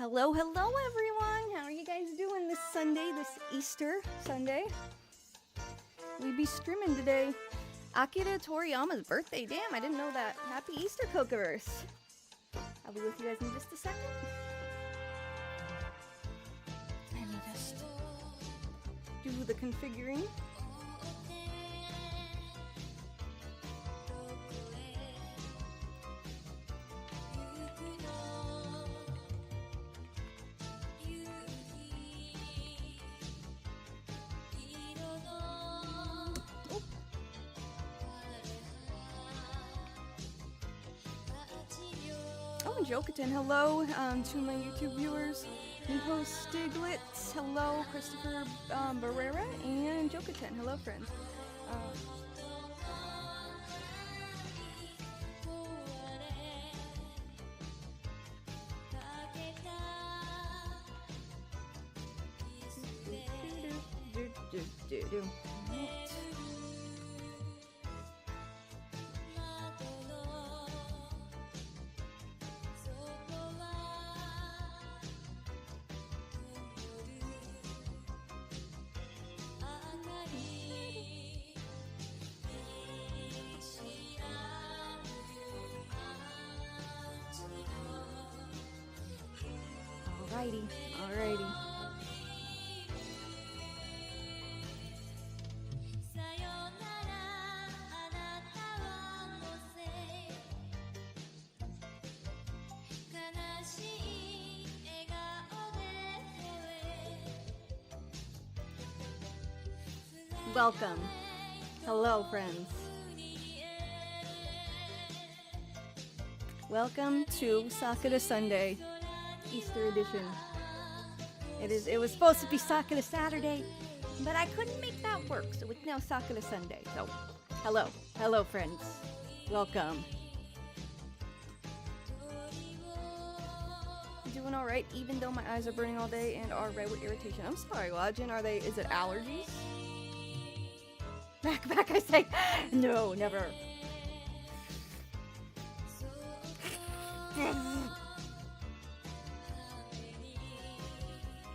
Hello, hello everyone! How are you guys doing this Sunday, this Easter Sunday? We be streaming today. Akira Toriyama's birthday. Damn, I didn't know that. Happy Easter, Cocoverse. I'll be with you guys in just a second. Let me just do the configuring. Oh, and Jokaten, hello to my YouTube viewers. Nico Stiglitz, hello, Christopher Barrera, and Jokaten, hello, friends. Alrighty. Welcome. Hello, friends. Welcome to Sakura Sunday, Easter edition. It was supposed to be Sakura Saturday, but I couldn't make that work, so it's now Sakura Sunday. So, hello, friends. Welcome. Doing all right, even though my eyes are burning all day and are red with irritation. I'm sorry, Lodgin. Is it allergies? Back, I say. No, never.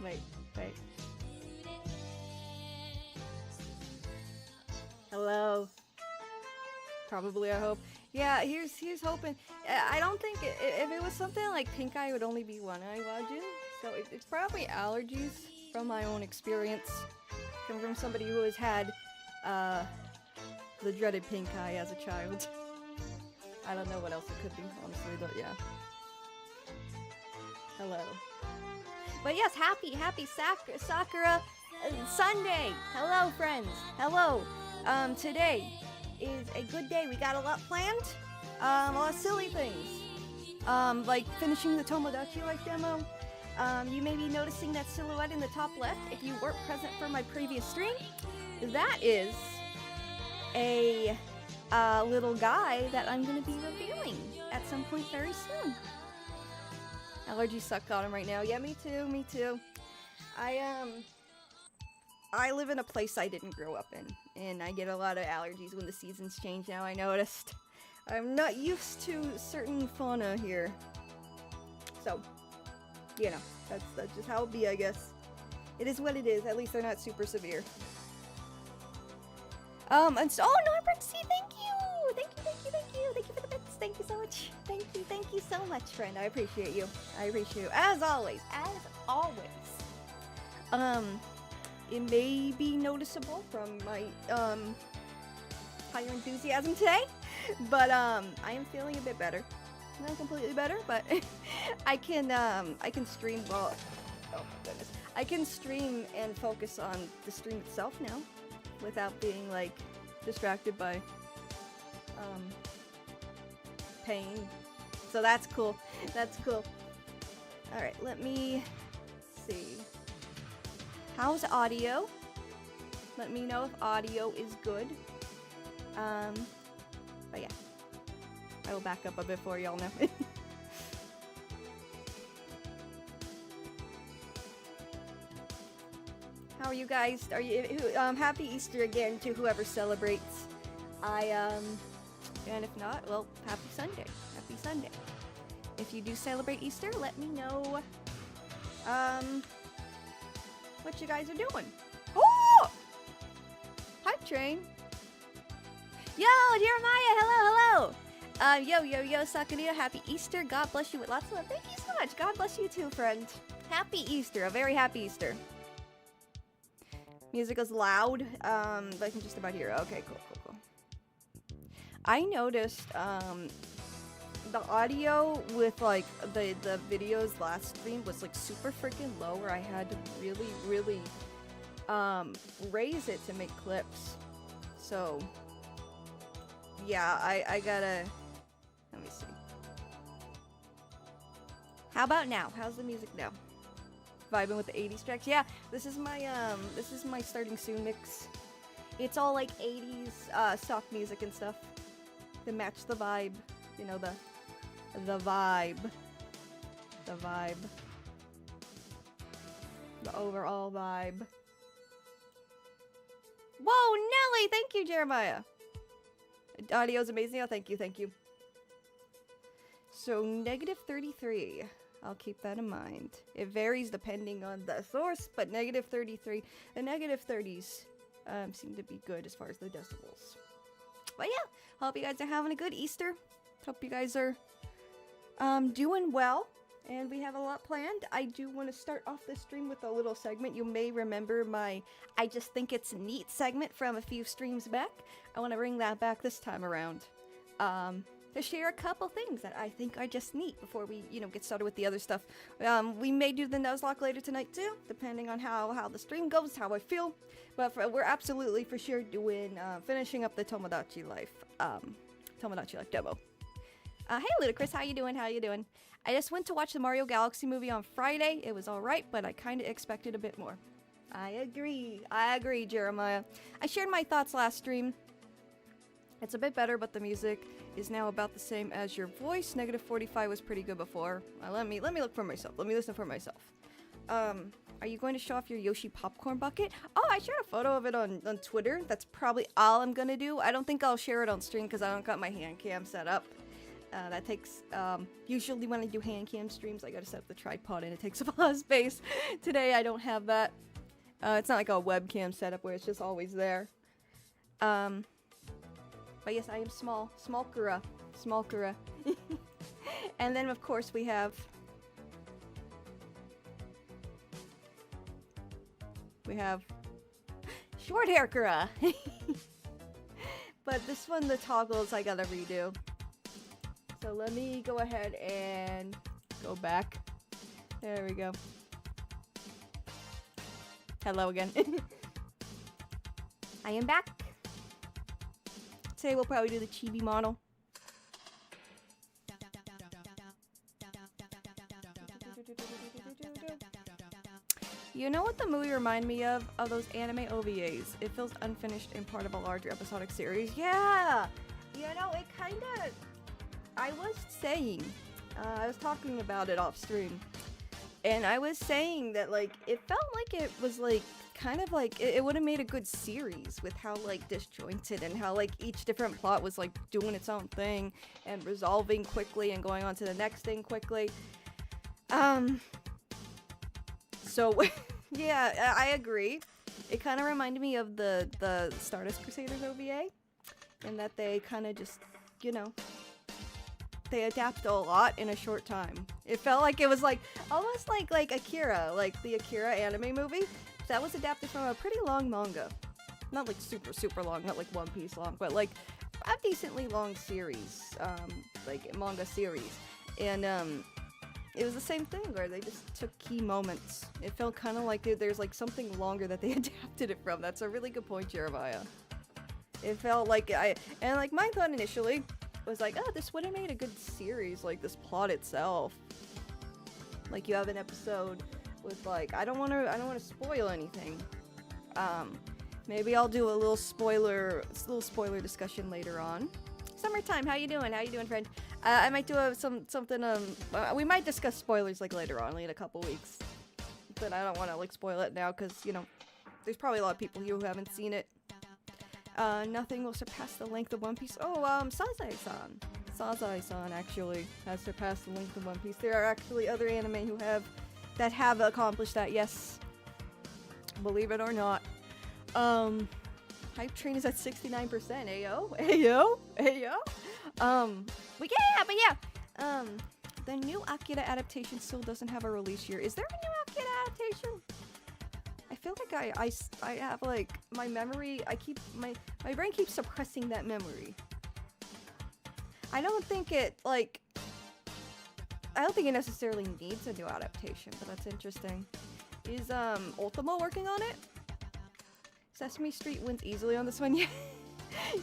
Wait. Hello. Probably, I hope. Yeah, here's hoping. I don't think if it was something like pink eye, it would only be one eye, Wajin. So it's probably allergies from my own experience. Coming from somebody who has had the dreaded pink eye as a child. I don't know what else it could be, honestly, but yeah. Hello. But yes, happy Sakura Sunday! Hello, friends. Hello. Today is a good day. We got a lot planned. A lot of silly things. Like finishing the Tomodachi Life demo. You may be noticing that silhouette in the top left if you weren't present for my previous stream. That is a little guy that I'm going to be revealing at some point very soon. Allergies suck on him right now. Yeah, me too. I live in a place I didn't grow up in, and I get a lot of allergies when the seasons change now, I noticed. I'm not used to certain fauna here. So, you know, that's just how it be, I guess. It is what it is, at least they're not super severe. And so, oh, Norbertsy, thank you for the bits, thank you so much, thank you so much, friend, I appreciate you, as always, it may be noticeable from my, higher enthusiasm today, but, I am feeling a bit better, not completely better, but I can stream, well, oh my goodness, I can stream and focus on the stream itself now, without being, like, distracted by, pain. So that's cool. Alright, let me see. How's audio? Let me know if audio is good. But yeah. I will back up a bit for y'all now. How are you guys? Happy Easter again to whoever celebrates. And if not, well, happy Sunday. If you do celebrate Easter, let me know what you guys are doing. Oh! Hype train. Yo, Jeremiah, hello, hello. Yo, Sakura, happy Easter. God bless you with lots of love. Thank you so much. God bless you too, friend. Happy Easter, a very happy Easter. Music is loud, but I can just about hear it. Okay, cool. I noticed, the audio with, like, the videos last stream was, like, super freaking low, where I had to really, raise it to make clips. So, yeah, I gotta, let me see. How about now? How's the music now? Vibing with the 80s tracks? Yeah, this is my starting soon mix. It's all, like, 80s, stock music and stuff to match the vibe, you know, the vibe. The overall vibe. Whoa, Nelly! Thank you, Jeremiah! Audio's amazing. Oh, thank you. So, -33. I'll keep that in mind. It varies depending on the source, but -33. The -30s seem to be good as far as the decibels. But yeah, hope you guys are having a good Easter. Hope you guys are doing well, and we have a lot planned. I do want to start off the stream with a little segment. You may remember my I just think it's neat segment from a few streams back. I want to bring that back this time around, to share a couple things that I think are just neat before we, you know, get started with the other stuff. We may do the Nuzlocke later tonight too, depending on how the stream goes, how I feel. But we're absolutely for sure doing finishing up the Tomodachi Life demo. Hey Ludacris, how you doing? I just went to watch the Mario Galaxy movie on Friday. It was alright, but I kinda expected a bit more. I agree, Jeremiah. I shared my thoughts last stream. It's a bit better, but the music is now about the same as your voice. -45 was pretty good before. Let me look for myself. Let me listen for myself. Are you going to show off your Yoshi popcorn bucket? Oh, I shared a photo of it on Twitter. That's probably all I'm gonna do. I don't think I'll share it on stream because I don't got my hand cam set up. That takes, usually when I do hand cam streams, I gotta set up the tripod and it takes up a lot of space. Today I don't have that. It's not like a webcam setup where it's just always there. But yes, I am small Kura. And then of course we have short hair Kura. But this one, the toggles I gotta redo. So let me go ahead and go back. There we go. Hello again. I am back. Today we'll probably do the chibi model. You know what the movie reminded me of? Of those anime OVAs. It feels unfinished and part of a larger episodic series. Yeah! You know, it kinda... I was saying, I was talking about it off stream, and I was saying that, like, it felt like it was, like, kind of like, it would have made a good series with how, like, disjointed and how, like, each different plot was, like, doing its own thing and resolving quickly and going on to the next thing quickly. So, yeah, I agree. It kind of reminded me of the Stardust Crusaders OVA, in that they kind of just, you know, they adapt a lot in a short time. It felt like it was like almost like Akira, like the Akira anime movie. That was adapted from a pretty long manga. Not like super long, not like One Piece long, but like a decently long series, like manga series. And it was the same thing where they just took key moments. It felt kind of like there's like something longer that they adapted it from. That's a really good point, Jeremiah. It felt like my thought initially was like, oh, this would have made a good series, like this plot itself. Like you have an episode with like, I don't want to spoil anything. Maybe I'll do a little spoiler discussion later on. Summertime, how you doing? How you doing, friend? I might do something. We might discuss spoilers like later on, like in a couple weeks. But I don't want to like spoil it now because you know, there's probably a lot of people here who haven't seen it. Nothing will surpass the length of One Piece. Oh, Sazai-san actually has surpassed the length of One Piece. There are actually other anime who have that have accomplished that, yes. Believe it or not. Hype train is at 69%. Ayo, ayo, ayo. But yeah. The new Akira adaptation still doesn't have a release year. Is there a new Akira adaptation? I feel like I have like my memory. My brain keeps suppressing that memory. I don't think it necessarily needs a new adaptation, but that's interesting. Is Ultimo working on it? Sesame Street wins easily on this one.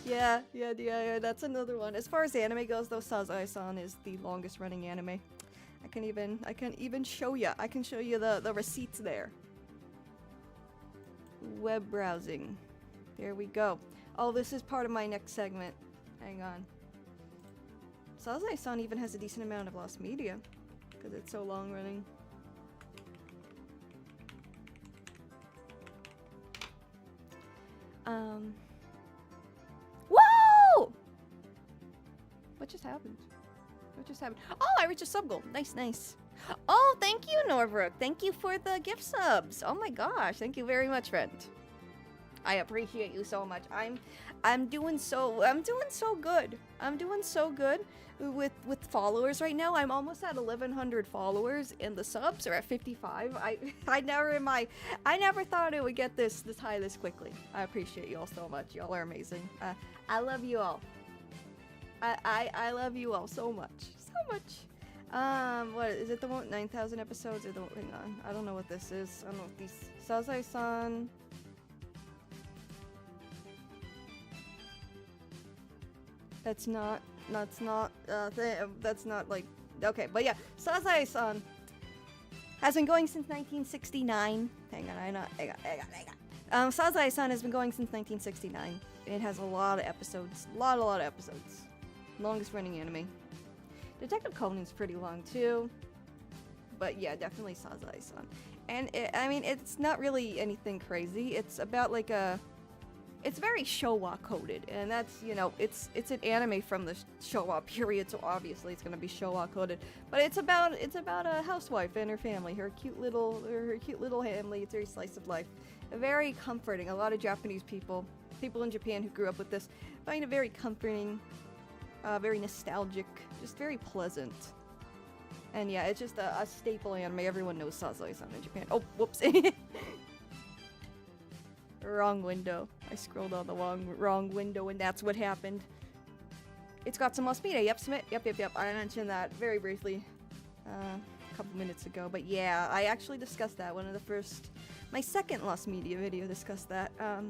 Yeah. yeah, that's another one. As far as anime goes, though, Sazae-san is the longest running anime. I can even show you. I can show you the receipts there. Web browsing. There we go. Oh, this is part of my next segment. Hang on. Sazae-san even has a decent amount of lost media because it's so long running. Whoa! What just happened? Oh, I reached a sub goal. Nice. Oh, thank you, Norbrook. Thank you for the gift subs. Oh my gosh, thank you very much, friend. I appreciate you so much. I'm doing so good. I'm doing so good with followers right now. I'm almost at 1,100 followers, and the subs are at 55. I never thought it would get this high this quickly. I appreciate you all so much. Y'all are amazing. I love you all. I love you all so much. What is it? The 9,000 episodes or the hang on? I don't know what this is. I don't know if these Sazae-san. That's not like okay, but yeah, Sazae-san has been going since 1969. Hang on. Sazae-san has been going since 1969. It has a lot of episodes. A lot of episodes. Longest running anime. Detective Conan's pretty long too. But yeah, definitely Sazae-san. And it's not really anything crazy. It's about like it's very Showa coded, and that's, it's an anime from the Showa period, so obviously it's gonna be Showa coded. But it's about a housewife and her family, her cute little family. It's very slice of life, very comforting. A lot of Japanese people in Japan who grew up with this find it very comforting, very nostalgic, just very pleasant. And yeah, it's just a staple anime. Everyone knows Sazae-san in Japan. Oh, whoops. Wrong window. I scrolled on the wrong window, and that's what happened. It's got some lost media. Yep, Smith. Yep. I mentioned that very briefly a couple minutes ago. But yeah, I actually discussed that. My second lost media video discussed that. A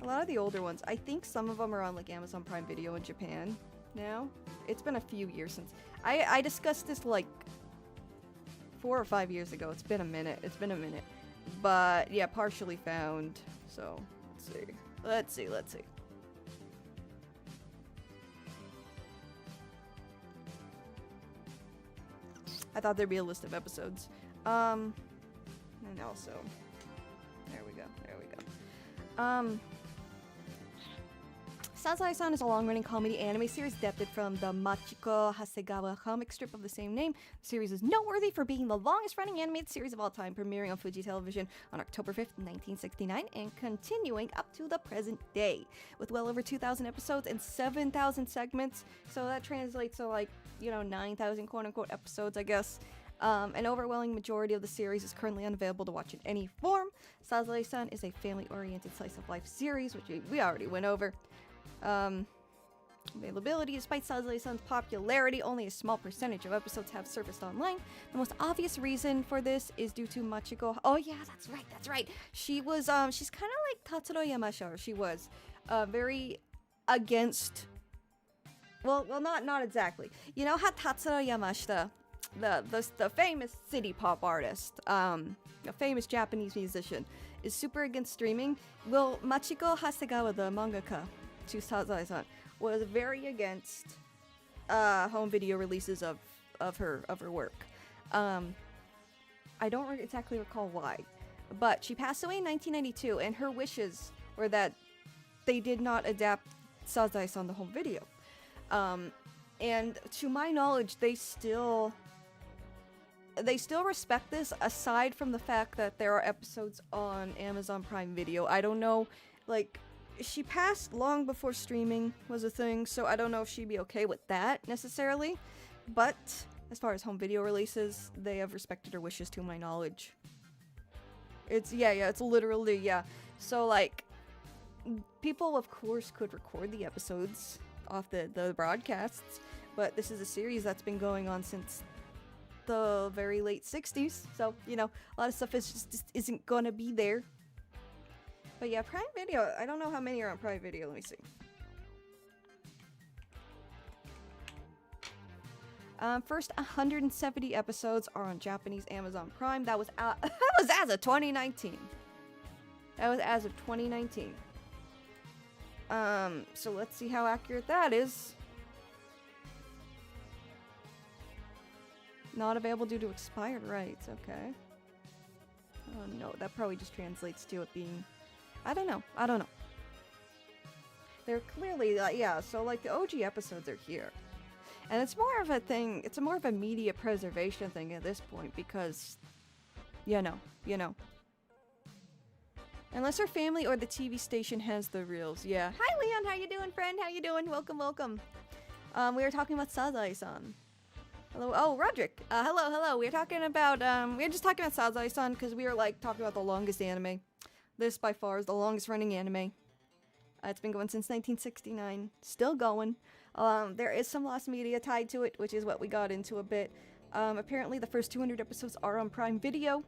lot of the older ones. I think some of them are on like Amazon Prime Video in Japan now. It's been a few years since I discussed this like 4 or 5 years ago. It's been a minute. But yeah, partially found. So let's see. I thought there'd be a list of episodes. And also, there we go. Sazae-san is a long-running comedy anime series adapted from the Machiko Hasegawa comic strip of the same name. The series is noteworthy for being the longest-running animated series of all time, premiering on Fuji Television on October 5th, 1969, and continuing up to the present day, with well over 2,000 episodes and 7,000 segments. So that translates to 9,000 quote-unquote episodes, I guess. An overwhelming majority of the series is currently unavailable to watch in any form. Sazae-san is a family-oriented slice-of-life series, which we already went over. Availability. Despite Sazae-san's popularity, only a small percentage of episodes have surfaced online. The most obvious reason for this is due to Machiko. Oh yeah, that's right. She was she's kind of like Tatsuro Yamashita. She was very against. Well, not exactly. You know how Tatsuro Yamashita, the famous city pop artist, a famous Japanese musician, is super against streaming. Well, Machiko Hasegawa, the mangaka to Sazae-san, was very against home video releases of her work. I don't exactly recall why, but she passed away in 1992, and her wishes were that they did not adapt Sazae-san the home video. And to my knowledge, they still respect this, aside from the fact that there are episodes on Amazon Prime Video. I don't know, like, she passed long before streaming was a thing, so I don't know if she'd be okay with that necessarily. But as far as home video releases, they have respected her wishes to my knowledge. It's it's literally, yeah. So like, people of course could record the episodes off the broadcasts, but this is a series that's been going on since the very late 60s, so you know, a lot of stuff just isn't gonna be there. But yeah, Prime Video, I don't know how many are on Prime Video. Let me see. First 170 episodes are on Japanese Amazon Prime. That was that was as of 2019. That was as of 2019. So let's see how accurate that is. Not available due to expired rights. Okay. Oh no, that probably just translates to it being, I don't know. They're clearly, yeah, so like the OG episodes are here. And it's more of a thing, it's more of a media preservation thing at this point because, you know. Unless her family or the TV station has the reels, yeah. Hi Leon, how you doing, friend? How you doing? Welcome. We were talking about Sazae-san. Hello, oh, Roderick. Hello. We were talking about, we were just talking about Sazae-san because we were like talking about the longest anime. This by far is the longest running anime. It's been going since 1969. Still going. There is some lost media tied to it, which is what we got into a bit. Apparently the first 200 episodes are on Prime Video,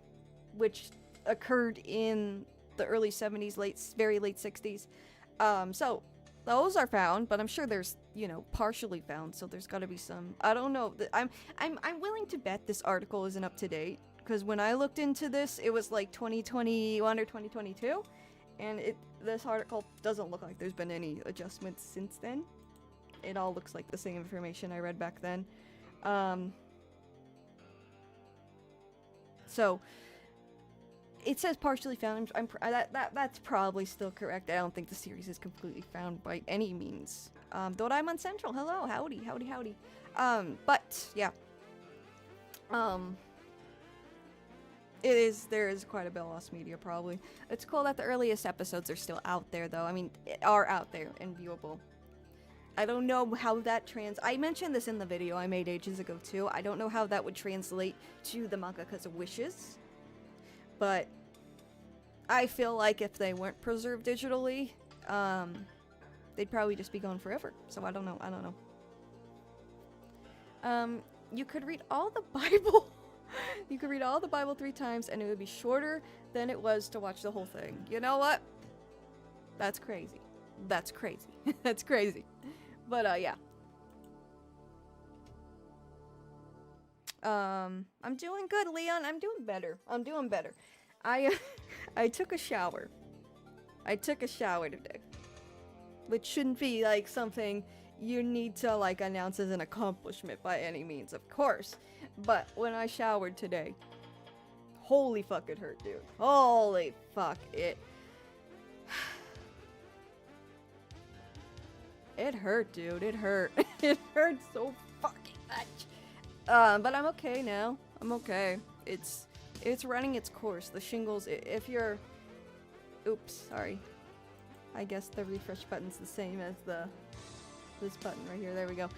which occurred in the early 70s, very late 60s. So those are found, but I'm sure there's, you know, partially found, so there's gotta be some, I don't know. I'm willing to bet this article isn't up to date, because when I looked into this, it was like 2021 or 2022, and this article doesn't look like there's been any adjustments since then. It all looks like the same information I read back then. So it says partially found. That's probably still correct. I don't think the series is completely found by any means. Doraemon Central, hello, howdy. But yeah. There is quite a bit of lost media, probably. It's cool that the earliest episodes are still out there, though. I mean, are out there and viewable. I don't know how that I mentioned this in the video I made ages ago, too. I don't know how that would translate to the mangaka's wishes. But I feel like if they weren't preserved digitally, they'd probably just be gone forever. So I don't know. You could read all the Bible. You could read all the Bible 3 times and it would be shorter than it was to watch the whole thing. You know what? That's crazy. That's crazy. But yeah. I'm doing good, Leon. I'm doing better. I took a shower. Today. Which shouldn't be like something you need to like announce as an accomplishment by any means, of course. But when I showered today, holy fuck, it hurt, dude. Holy fuck, it hurt, dude. It hurt. It hurt so fucking much. But I'm okay now. I'm okay. It's running its course. The shingles, if you're... Oops, sorry. I guess the refresh button's the same as this button right here. There we go.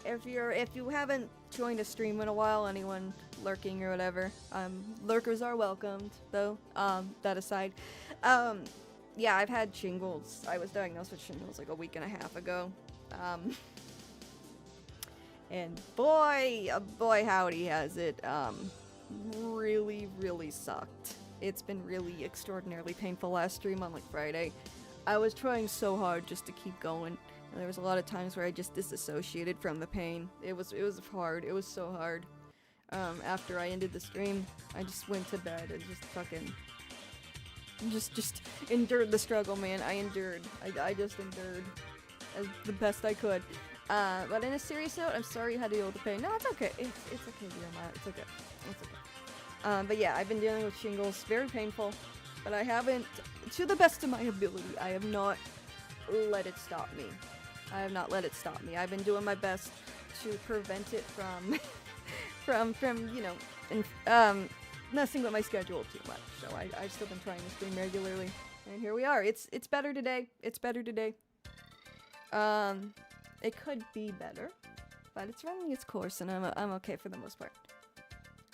If you haven't joined a stream in a while, anyone lurking or whatever, lurkers are welcomed, though, that aside. Yeah, I've had shingles. I was diagnosed with shingles like a week and a half ago. And boy howdy has it, really, really sucked. It's been really extraordinarily painful. Last stream on like Friday, I was trying so hard just to keep going. And there was a lot of times where I just disassociated from the pain. It was hard. It was so hard. After I ended the stream, I just went to bed and just fucking just endured the struggle, man. I just endured as the best I could. But in a serious note, I'm sorry you had to deal with the pain. No, it's okay. It's okay, Jeremiah. It's okay. But yeah, I've been dealing with shingles. Very painful. But I haven't, to the best of my ability, I have not let it stop me I have not let it stop me. I've been doing my best to prevent it from, from you know, messing with my schedule too much. So I've still been trying to stream regularly, and here we are. It's better today. It's better today. It could be better, but it's running its course, and I'm okay for the most part.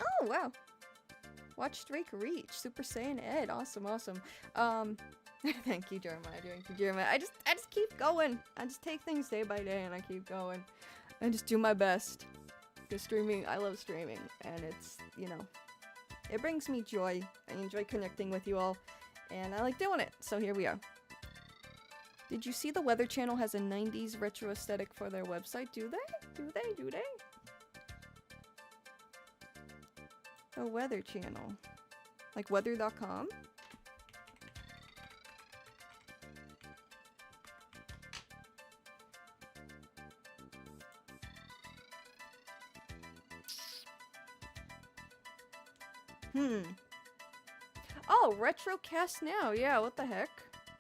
Oh wow! Watch Drake reach Super Saiyan Ed. Awesome, awesome. Thank you, Jeremiah. Thank you, Jeremiah. I just keep going. I just take things day by day, and I keep going. I just do my best. Because streaming, I love streaming, and it's, you know, it brings me joy. I enjoy connecting with you all, and I like doing it. So here we are. Did you see the Weather Channel has a 90s retro aesthetic for their website? Do they? Do they? Do they? The Weather Channel. Like weather.com? Oh, Retrocast now. Yeah, what the heck?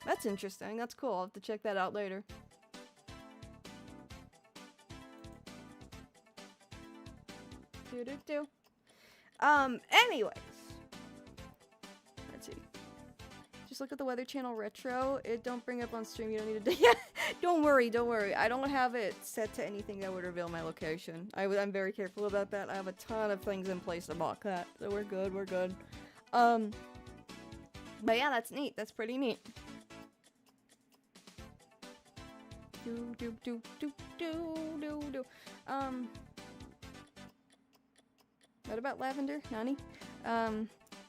That's interesting. That's cool. I'll have to check that out later. Do-do-do. Anyways. Let's see. Just look at the Weather Channel Retro. It don't bring up on stream. You don't need to do. Yeah, don't worry, don't worry. I don't have it set to anything that would reveal my location. I'm very careful about that. I have a ton of things in place to block that. So we're good, we're good. But yeah, that's neat. That's pretty neat. What about lavender, Nani?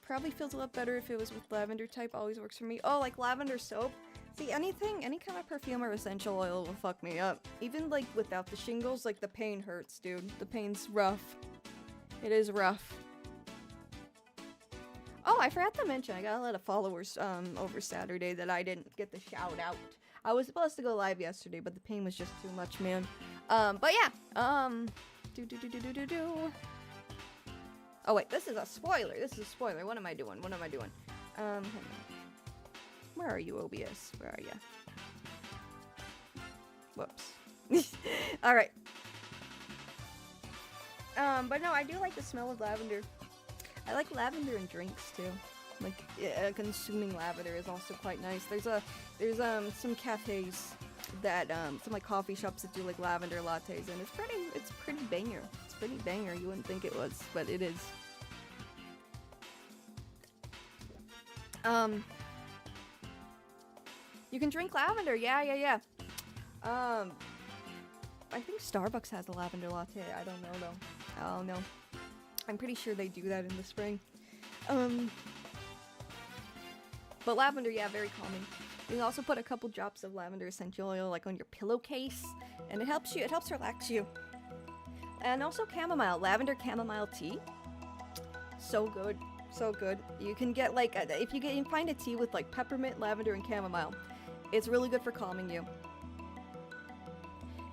Probably feels a lot better if it was with lavender type. Always works for me. Oh, like lavender soap? See, any kind of perfume or essential oil will fuck me up. Even, like, without the shingles, like, the pain hurts, dude. The pain's rough. It is rough. Oh, I forgot to mention, I got a lot of followers, over Saturday that I didn't get the shout out. I was supposed to go live yesterday, but the pain was just too much, man. But yeah, oh wait, this is a spoiler. This is a spoiler. What am I doing? What am I doing? Hang on. Where are you, OBS? Where are you? Whoops. Alright. But no, I do like the smell of lavender. I like lavender in drinks too. Like, yeah, consuming lavender is also quite nice. There's some cafes that, some like coffee shops that do like lavender lattes, and it's pretty banger. It's pretty banger. You wouldn't think it was, but it is. You can drink lavender. Yeah. I think Starbucks has a lavender latte. I don't know though. I don't know. I'm pretty sure they do that in the spring. But lavender, yeah, very calming. You can also put a couple drops of lavender essential oil like on your pillowcase, and it helps relax you. And also chamomile, lavender chamomile tea. So good, so good. You can get like, if you can find a tea with like peppermint, lavender, and chamomile, it's really good for calming you.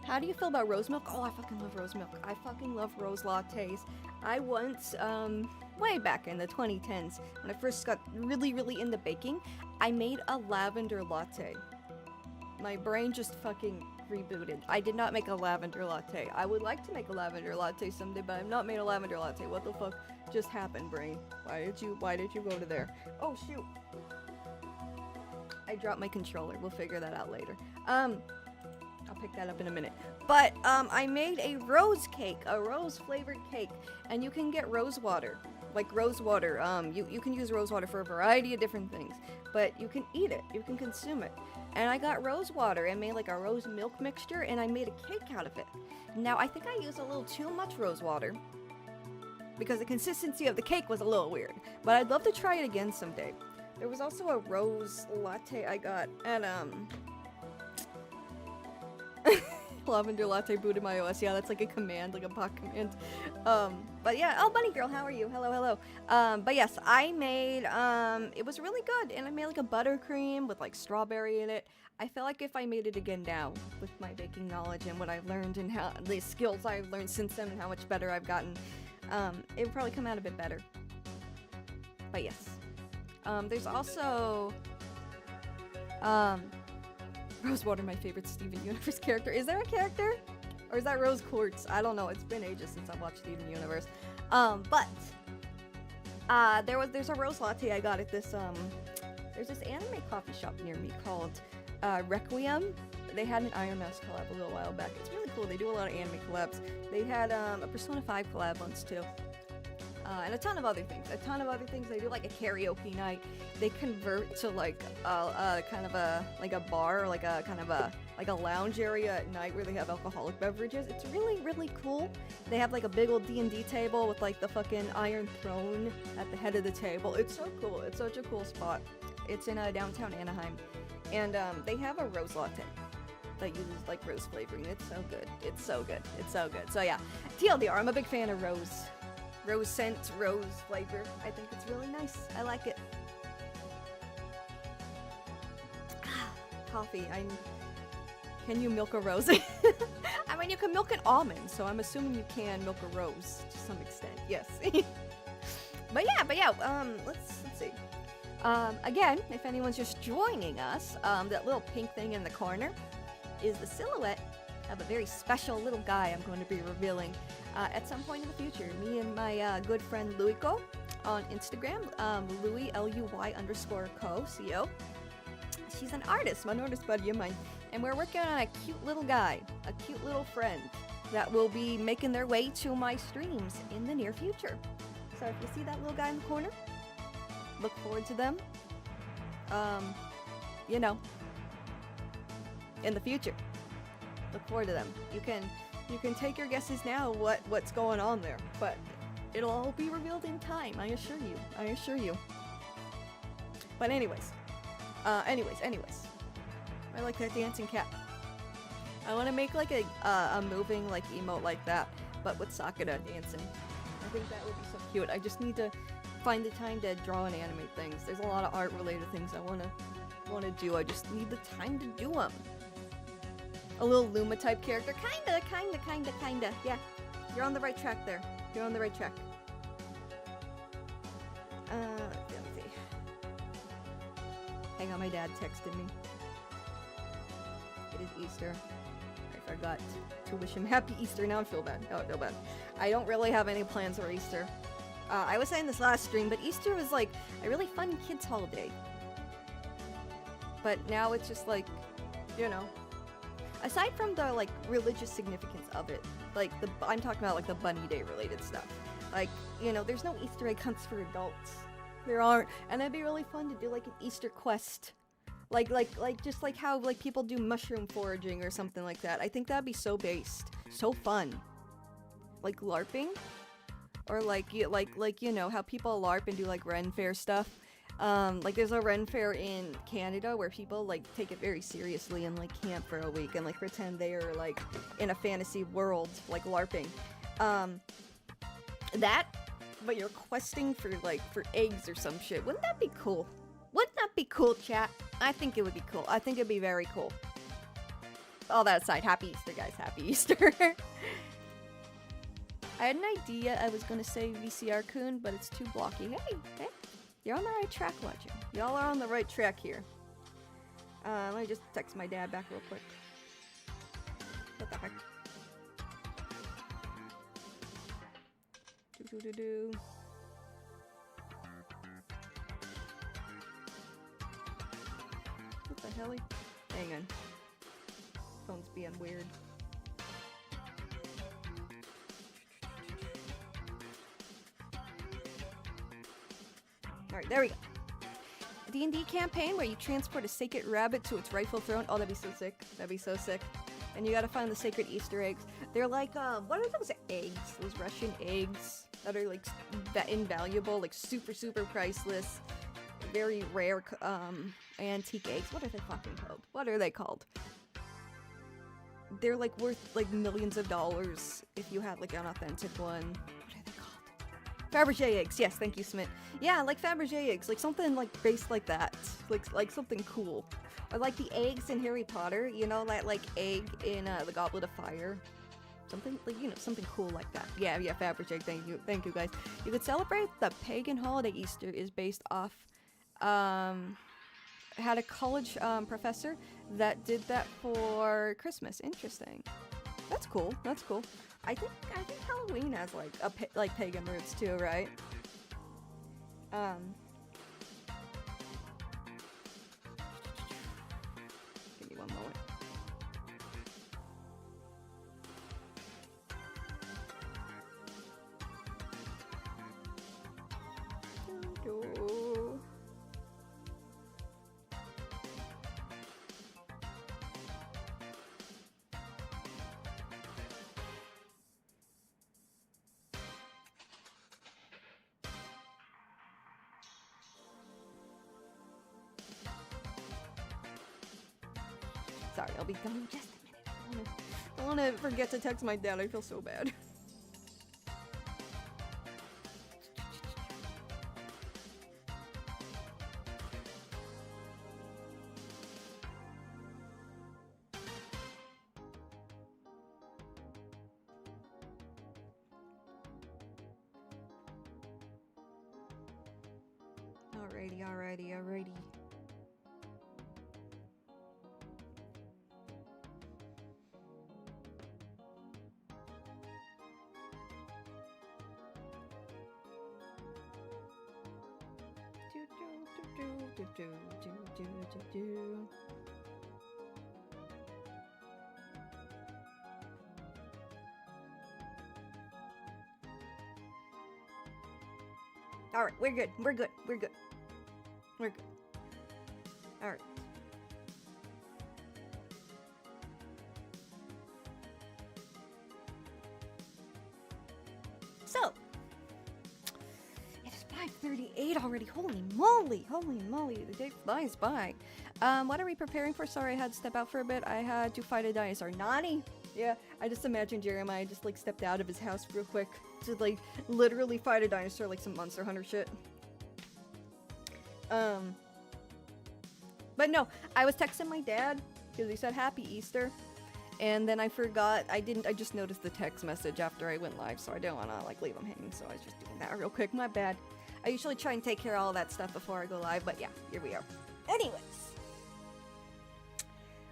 How do you feel about rose milk? Oh, I fucking love rose milk. I fucking love rose lattes. I once, way back in the 2010s, when I first got really into baking, I made a lavender latte. My brain just fucking rebooted. I did not make a lavender latte. I would like to make a lavender latte someday, but I've not made a lavender latte. What the fuck just happened, brain? Why did you go to there? Oh, shoot. I dropped my controller. We'll figure that out later. I'll pick that up in a minute. But, I made a rose cake, a rose-flavored cake, and you can get rose water. Like rose water, you can use rose water for a variety of different things, but you can eat it, you can consume it. And I got rose water and made like a rose milk mixture, and I made a cake out of it. Now, I think I used a little too much rose water, because the consistency of the cake was a little weird, but I'd love to try it again someday. There was also a rose latte I got at, lavender latte boot in my OS. Yeah, that's like a command, like a bot command. But yeah, oh, Bunny Girl, how are you? Hello. But yes, I made, it was really good, and I made like a buttercream with like strawberry in it. I feel like if I made it again now, with my baking knowledge and what I've learned and how, the skills I've learned since then and how much better I've gotten, it would probably come out a bit better. But yes. There's also, Rosewater, my favorite Steven Universe character. Is there a character? Or is that Rose Quartz? I don't know. It's been ages since I watched Steven Universe. There's a rose latte I got at this, there's this anime coffee shop near me called, Requiem. They had an Iron Mouse collab a little while back. It's really cool. They do a lot of anime collabs. They had, a Persona 5 collab once, too. And a ton of other things. They do like a karaoke night. They convert to like kind of a bar, like a lounge area at night where they have alcoholic beverages. It's really, really cool. They have like a big old D&D table with like the fucking Iron Throne at the head of the table. It's so cool. It's such a cool spot. It's in downtown Anaheim, and they have a rose latte that uses like rose flavoring. It's so good. It's so good. It's so good. So yeah, TLDR, I'm a big fan of rose scent, rose flavor. I think it's really nice. I like it. Coffee. Can you milk a rose? I mean, you can milk an almond, so I'm assuming you can milk a rose to some extent. Yes. But yeah. Let's see. Again, if anyone's just joining us, that little pink thing in the corner is the silhouette of a very special little guy I'm going to be revealing at some point in the future. Me and my good friend Luiko on Instagram, Louis, Luy_co, C-O. She's an artist, an artist buddy of mine, and we're working on a cute little guy, a cute little friend that will be making their way to my streams in the near future. So if you see that little guy in the corner, look forward to them, you know, in the future. Look forward to them. You can take your guesses now what's going on there, but it'll all be revealed in time, I assure you. But anyways. I like that dancing cat. I want to make like a moving like emote like that, but with Sakura dancing. I think that would be so cute. I just need to find the time to draw and animate things. There's a lot of art related things I wanna do. I just need the time to do them. A little Luma type character, kinda. Yeah, you're on the right track there. You're on the right track. Let's see. Hang on, my dad texted me. It is Easter. I forgot to wish him happy Easter. Now I feel bad. I don't really have any plans for Easter. I was saying this last stream, but Easter was like a really fun kids' holiday. But now it's just like, you know, aside from the like religious significance of it, like I'm talking about like the Bunny Day related stuff. Like, you know, there's no Easter egg hunts for adults. There aren't, and it'd be really fun to do like an Easter quest. Like just like how like people do mushroom foraging or something like that. I think that'd be so based, so fun. Like LARPing, or like you know how people LARP and do like Ren Fair stuff. Like there's a Ren Fair in Canada where people like take it very seriously and like camp for a week and like pretend they are like in a fantasy world, like LARPing. That, but you're questing for eggs or some shit. Wouldn't that be cool? Wouldn't that be cool, chat? I think it would be cool. I think it'd be very cool. All that aside, happy Easter, guys. Happy Easter. I had an idea I was gonna say VCR-kun, but it's too blocky. Hey, you're on the right track, watching. Y'all are on the right track here. Let me just text my dad back real quick. What the heck? Do. What the hell? Hang on. Phone's being weird. Alright, there we go. A D&D campaign where you transport a sacred rabbit to its rightful throne. Oh, that'd be so sick. That'd be so sick. And you gotta find the sacred Easter eggs. They're like, what are those eggs? Those Russian eggs that are, like, invaluable, like, super, super priceless, very rare, antique eggs. What are they fucking called? What are they called? They're, like, worth, like, millions of dollars if you have, like, an authentic one. What are they called? Fabergé eggs. Yes, thank you, Smith. Yeah, like Fabergé eggs. Like, something, like, based like that. Like something cool. Or, like, the eggs in Harry Potter. You know, that, like, egg in, the Goblet of Fire. Something, like, you know, something cool like that. Yeah, Fabergé. Thank you, guys. You could celebrate the pagan holiday Easter is based off, had a college, professor that did that for Christmas. Interesting. That's cool. That's cool. I think Halloween has like like pagan roots too, right? Give me one moment. Sorry, I'll be done in just a minute. I don't want to forget to text my dad. I feel so bad. Alrighty. Alright, we're good. Alright. So, it is 5:38 already. Holy moly, the day flies by. What are we preparing for? Sorry, I had to step out for a bit. I had to fight a dinosaur. Nani? Yeah, I just imagined Jeremiah just like stepped out of his house real quick to like literally fight a dinosaur like some Monster Hunter shit. But no, I was texting my dad because he said Happy Easter, and then I forgot. I just noticed the text message after I went live, so I didn't want to like leave him hanging, so I was just doing that real quick. My bad. I usually try and take care of all that stuff before I go live, but yeah, here we are. Anyways.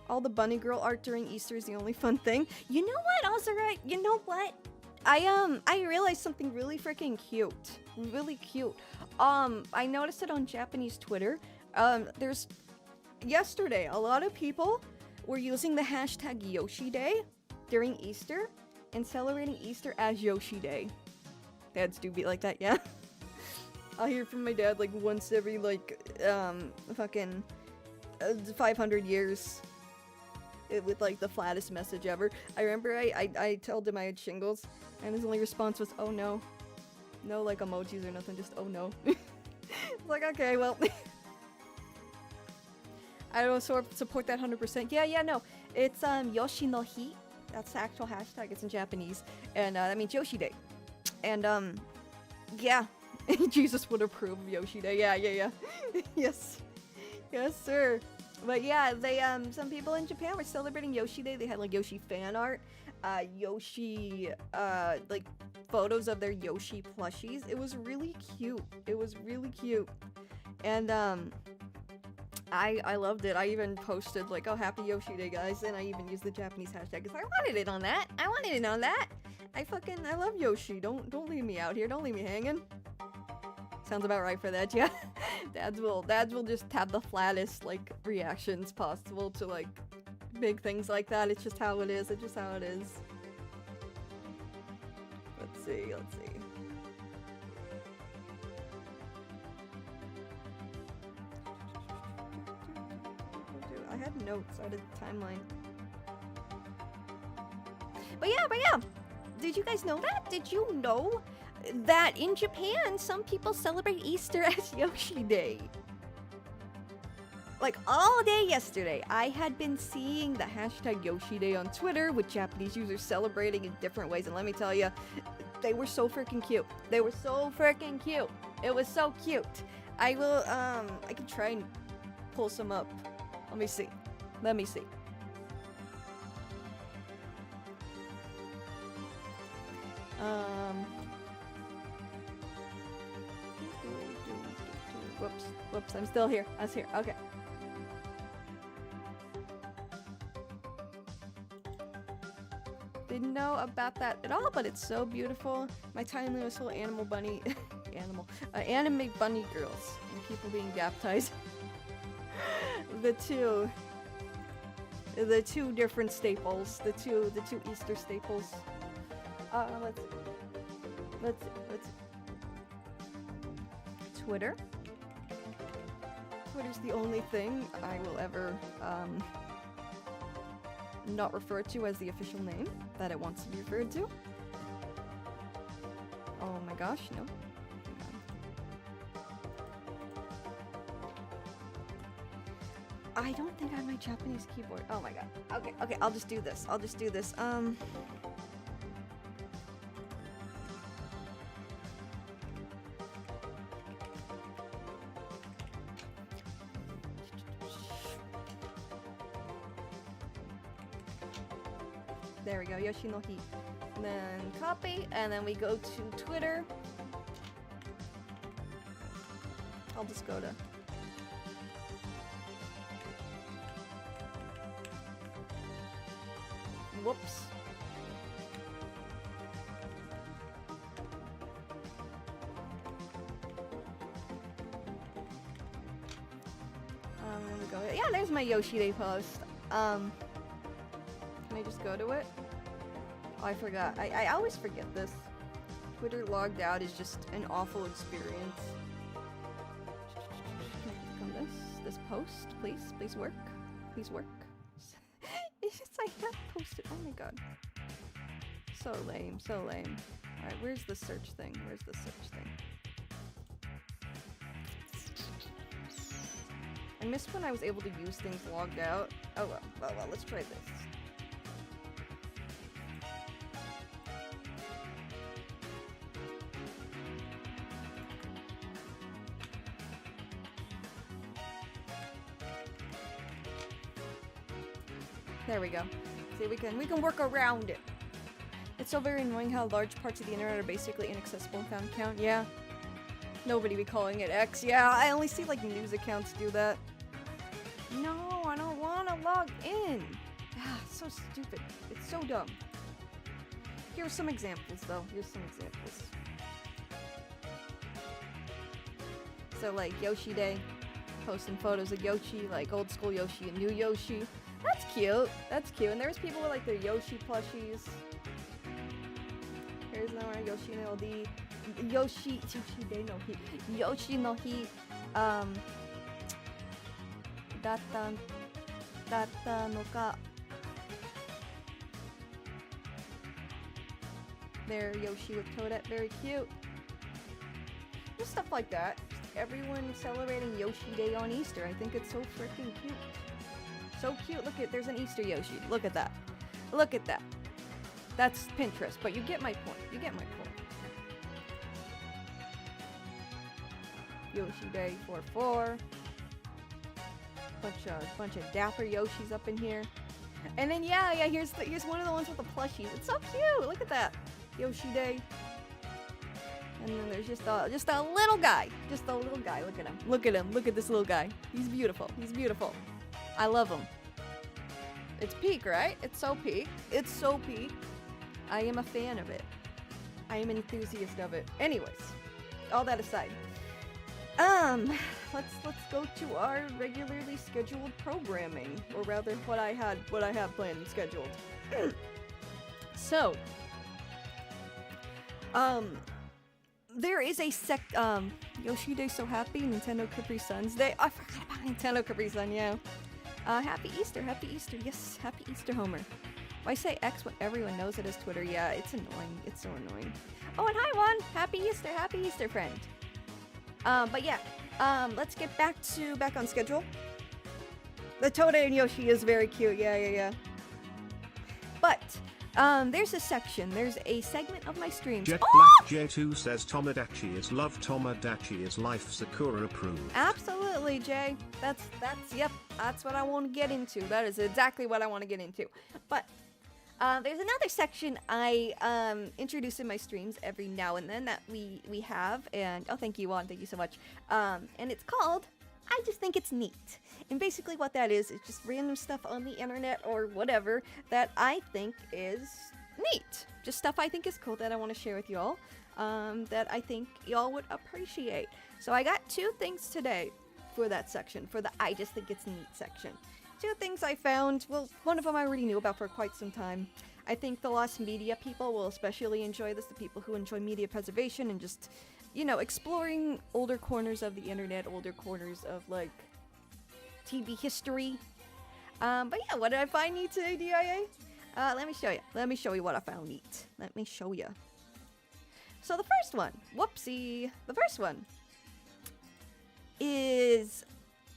All the bunny girl art during Easter is the only fun thing. You know what, Ozarite? You know what? I realized something really freaking cute. Really cute. I noticed it on Japanese Twitter. Yesterday, a lot of people were using the hashtag Yoshi Day during Easter and celebrating Easter as Yoshi Day. Dads do be like that, yeah? I'll hear from my dad like once every like, fucking 500 years. With like the flattest message ever. I remember I told him I had shingles, and his only response was, "Oh no." No like emojis or nothing, just "Oh no." It's like, okay, well. I don't support that 100%. Yeah, no. It's Yoshi no Hi. That's the actual hashtag. It's in Japanese. And that means Yoshi Day. And yeah. Jesus would approve of Yoshi Day. Yeah. Yes, sir. But yeah, they some people in Japan were celebrating Yoshi Day. They had like Yoshi fan art, Yoshi like photos of their Yoshi plushies. It was really cute. And I loved it. I even posted like, "Oh, happy Yoshi Day, guys," and I even used the Japanese hashtag because I wanted it on that. I love Yoshi. Don't leave me out here. Don't leave me hanging. Sounds about right for that, yeah. Dads will just have the flattest like reactions possible to like big things like that. It's just how it is. Let's see. I had notes. I had a timeline. But yeah. Did you guys know that? Did you know that in Japan, some people celebrate Easter as Yoshi Day? Like, all day yesterday, I had been seeing the hashtag Yoshi Day on Twitter with Japanese users celebrating in different ways, and let me tell you, they were so freaking cute. It was so cute. I can try and pull some up. Let me see. Whoops, I'm still here. I was here, okay. about that at all, but it's so beautiful. My tiny little animal bunny, anime bunny girls, and people being baptized. the two different staples, the two Easter staples. Let's Twitter. Twitter's the only thing I will ever not refer to as the official name that it wants to be referred to. Oh my gosh, no. I don't think I have my Japanese keyboard. Oh my god. Okay, I'll just do this. There we go, Yoshinohi. And then copy, and then we go to Twitter. I'll just go to... Whoops. There we go. Yeah, there's my Yoshi Day post. Can I just go to it? Oh, I forgot. I always forget this. Twitter logged out is just an awful experience. Click on this post, please work. Please work. It's just like that posted. Oh my god. So lame, so lame. Alright, where's the search thing? I missed when I was able to use things logged out. Oh well, let's try this. There we go. See, we can work around it. It's so very annoying how large parts of the internet are basically inaccessible in found count. Yeah. Nobody be calling it X. Yeah, I only see like news accounts do that. No, I don't want to log in. Ah, it's so stupid. It's so dumb. Here's some examples though. So like Yoshi Day, posting photos of Yoshi, like old school Yoshi and new Yoshi. That's cute. And there's people with like their Yoshi plushies. Here's another Yoshi no the Yoshi no hi datta no ka. There, Yoshi with Toadette, very cute. Just stuff like that. Just everyone celebrating Yoshi Day on Easter. I think it's so freaking cute. So cute. Look there's an Easter Yoshi. Look at that. That's Pinterest, but you get my point. Yoshi Day 4-4. Bunch of dapper Yoshis up in here. And then yeah, here's one of the ones with the plushies. It's so cute. Look at that. Yoshi Day. And then there's just a little guy. Look at him. Look at this little guy. He's beautiful. I love him. It's peak, right? It's so peak. I am a fan of it. I am an enthusiast of it. Anyways, all that aside. Let's go to our regularly scheduled programming, or rather what I have planned and scheduled. So, there is a Yoshi Day So Happy, Nintendo Capri Sun's Day. I forgot about Nintendo Capri Sun, yeah. Happy Easter, yes, Happy Easter, Homer. Why say X when everyone knows it as Twitter? Yeah, it's annoying, it's so annoying. Oh, and hi, Juan! Happy Easter, friend. But yeah, let's get back on schedule. The Toadette and Yoshi is very cute, yeah. But, there's a segment of my streams. Jet Black J2 says Tomodachi is love, Tomodachi is life, Sakura approved. Absolutely, Jay. That's what I want to get into. That is exactly what I want to get into. But there's another section I introduce in my streams every now and then that we have, and oh, thank you, Juan, thank you so much. And it's called I Just Think It's Neat. And basically what that is just random stuff on the internet or whatever that I think is neat. Just stuff I think is cool that I want to share with y'all. That I think y'all would appreciate. So I got 2 things today for that section, for the I just think it's neat section. 2 things I found. Well, one of them I already knew about for quite some time. I think the lost media people will especially enjoy this, the people who enjoy media preservation and just, you know, exploring older corners of the internet, older corners of, like, TV history. But yeah, what did I find neat today, DIA? Let me show you. Let me show you what I found neat. Let me show you. So the first one, whoopsie, the first one is,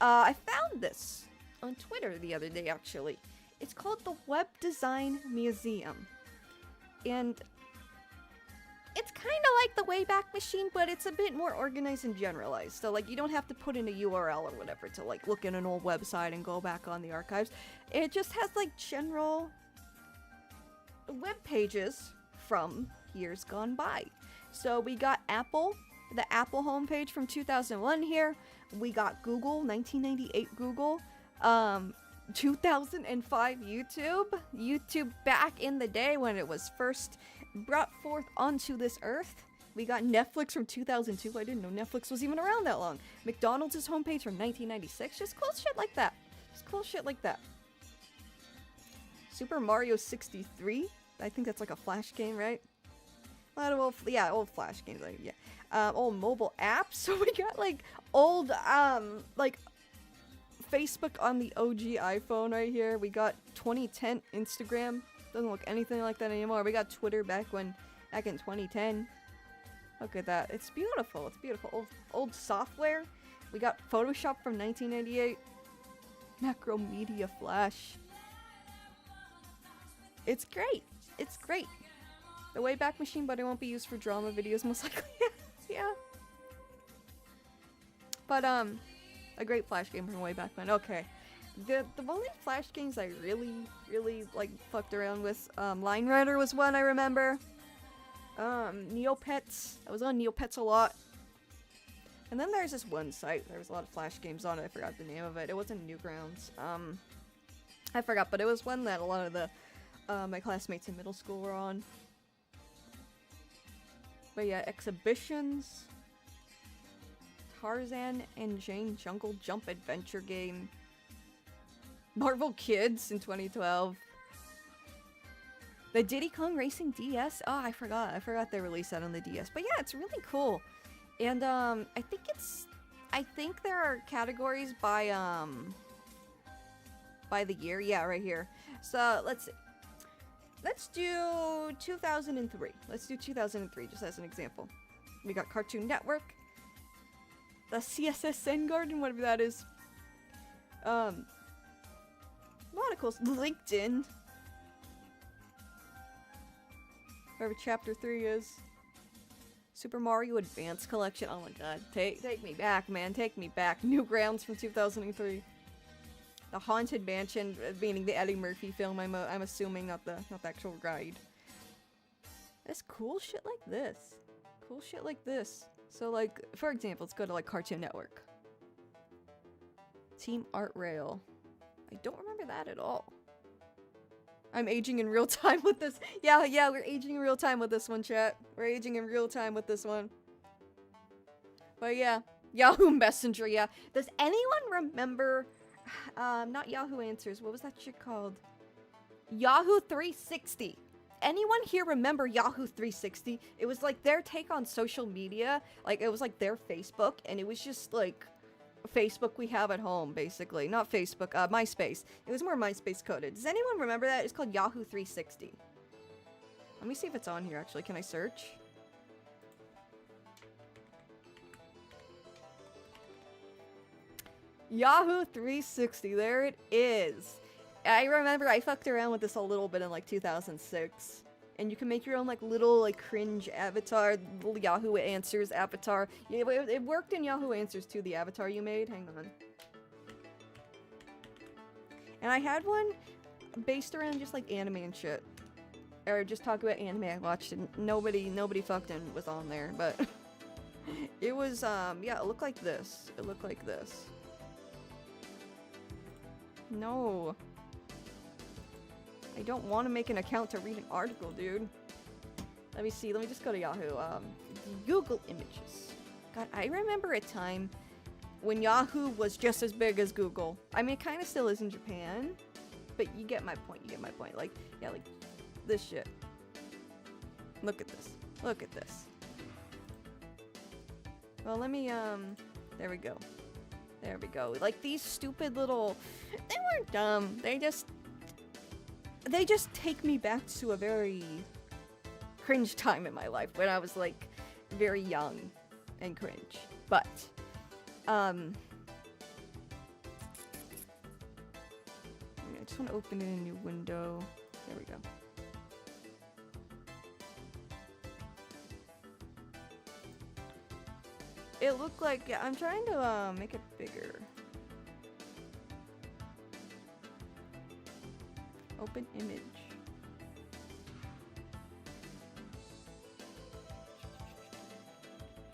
I found this on Twitter the other day, actually. It's called the Web Design Museum. And it's kind of like the Wayback Machine, but it's a bit more organized and generalized. So, like, you don't have to put in a URL or whatever to, like, look at an old website and go back on the archives. It just has, like, general web pages from years gone by. So we got Apple, the Apple homepage from 2001 here. We got Google, 1998 Google. 2005 YouTube back in the day when it was first brought forth onto this earth. We got Netflix from 2002. I didn't know Netflix was even around that long. McDonald's homepage from 1996. Just cool shit like that. Just cool shit like that. Super Mario 63. I think that's like a Flash game, right? A lot of old Flash games, like, yeah. Old mobile apps. So we got, like, old, like, Facebook on the OG iPhone right here. We got 2010 Instagram. Doesn't look anything like that anymore. We got Twitter back in 2010. Look at that. It's beautiful. It's beautiful. Old software. We got Photoshop from 1998. Macromedia Flash. It's great. It's great. The Wayback Machine, but it won't be used for drama videos most likely. Yeah. But, a great Flash game from way back when. Okay. The only Flash games I really, like, fucked around with, Line Rider was one I remember. Neopets. I was on Neopets a lot. And then there's this one site. There was a lot of Flash games on it. I forgot the name of it. It wasn't Newgrounds. I forgot, but it was one that a lot of the, my classmates in middle school were on. But yeah, exhibitions. Tarzan and Jane Jungle Jump adventure game. Marvel Kids in 2012. The Diddy Kong Racing DS. Oh, I forgot they released that on the DS. But yeah, it's really cool. And I think there are categories by the year. Yeah, right here. So let's see. Let's do 2003. Let's do 2003 just as an example. We got Cartoon Network. The CSSN Garden, whatever that is. A lot of cool stuff. LinkedIn. Wherever Chapter 3 is. Super Mario Advance Collection. Oh my god. Take me back, man. Take me back. Newgrounds from 2003. The Haunted Mansion, meaning the Eddie Murphy film, I'm assuming, not the actual ride. There's cool shit like this. Cool shit like this. So, like, for example, let's go to, like, Cartoon Network. Team Art Rail. I don't remember that at all. I'm aging in real time with this. Yeah, we're aging in real time with this one, chat. We're aging in real time with this one. But yeah, Yahoo Messenger, yeah. Does anyone remember, not Yahoo Answers, what was that shit called? Yahoo 360. Anyone here remember Yahoo 360? It was like their take on social media. Like, it was like their Facebook, and it was just like Facebook we have at home, basically. Not Facebook, MySpace. It was more MySpace coded. Does anyone remember that? It's called Yahoo 360. Let me see if it's on here, actually. Can I search? Yahoo 360, there it is. I remember I fucked around with this a little bit in like 2006. And you can make your own like little like cringe avatar, little Yahoo Answers avatar. Yeah, it worked in Yahoo Answers too, the avatar you made. Hang on. And I had one based around just like anime and shit. Or just talk about anime I watched, and nobody fucking was on there, but it was yeah, it looked like this. It looked like this. No. I don't want to make an account to read an article, dude. Let me see. Let me just go to Yahoo. Google Images. God, I remember a time when Yahoo was just as big as Google. I mean, it kind of still is in Japan, but you get my point. You get my point. Like, yeah, like this shit. Look at this. Look at this. Well, let me, there we go. There we go. Like, these stupid little, they weren't dumb. They just take me back to a very cringe time in my life when I was, like, very young and cringe. But, I just want to open in a new window. There we go. It looked like, yeah, I'm trying to make it bigger. Open image.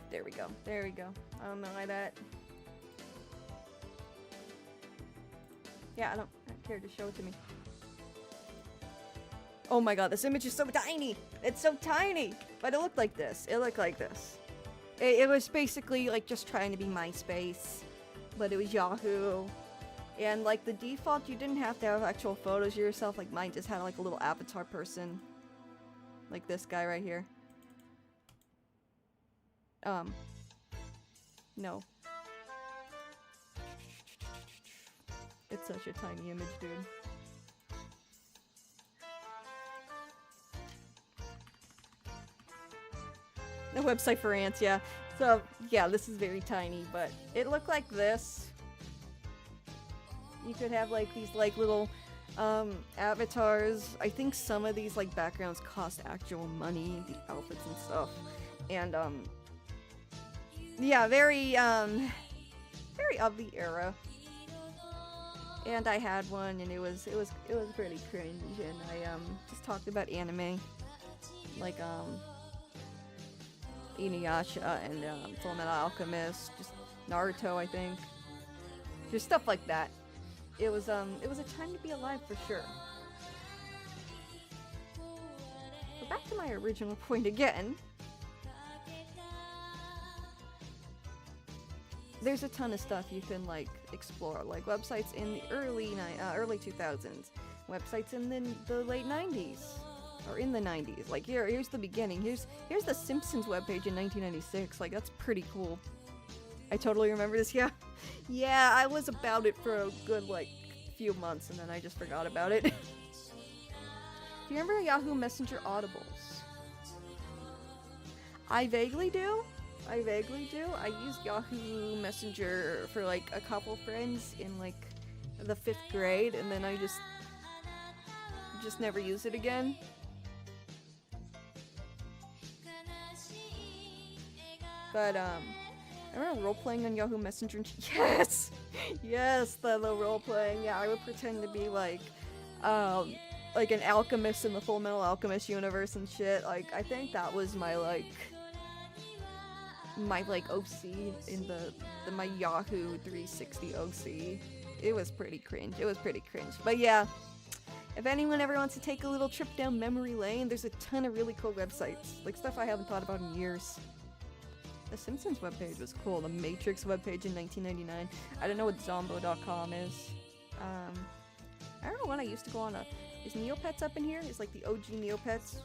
There we go. There we go. I don't know why that. Yeah, I don't care to show it to me. Oh my god, this image is so tiny! It's so tiny! But it looked like this. It looked like this. It was basically like just trying to be MySpace, but it was Yahoo. And like the default, you didn't have to have actual photos of yourself. Like mine just had like a little avatar person. Like this guy right here. No. It's such a tiny image, dude. The website for ants, yeah. So, yeah, this is very tiny, but it looked like this. You could have, like, these, like, little, avatars. I think some of these, like, backgrounds cost actual money, the outfits and stuff. And, yeah, very of the era. And I had one, and it was pretty cringe, and I, just talked about anime. Like, Inuyasha and Fullmetal Alchemist, just Naruto, I think. Just stuff like that. It was a time to be alive for sure. But back to my original point again. There's a ton of stuff you can like explore, like websites in the early 2000s, websites in the late 90s. Or in the 90s. Like here's the beginning. Here's the Simpsons webpage in 1996. Like that's pretty cool. I totally remember this. Yeah. Yeah, I was about it for a good like few months and then I just forgot about it. Do you remember Yahoo Messenger Audibles? I vaguely do. I used Yahoo Messenger for like a couple friends in like the 5th grade and then I just never used it again. But, I remember role-playing on Yahoo Messenger and yes! Yes, the role-playing. Yeah, I would pretend to be, like an alchemist in the Fullmetal Alchemist universe and shit. Like, I think that was my OC in my Yahoo 360 OC. It was pretty cringe. But yeah, if anyone ever wants to take a little trip down memory lane, there's a ton of really cool websites. Like, stuff I haven't thought about in years. The Simpsons webpage was cool. The Matrix webpage in 1999. I don't know what Zombo.com is. I don't know when I used to go on is Neopets up in here? Is like the OG Neopets?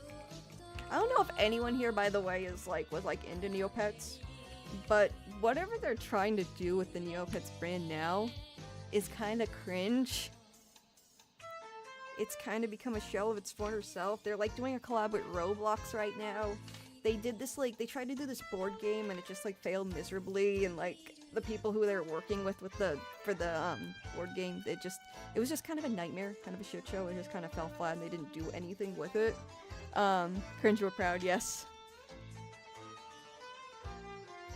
I don't know if anyone here, by the way, was into Neopets. But whatever they're trying to do with the Neopets brand now is kind of cringe. It's kind of become a shell of its former self. They're like doing a collab with Roblox right now. They did this, like, they tried to do this board game and it just, like, failed miserably, and, like, the people who they were working with for the board game, it was just kind of a nightmare, kind of a shit show. It just kind of fell flat and they didn't do anything with it. Cringe or proud, yes.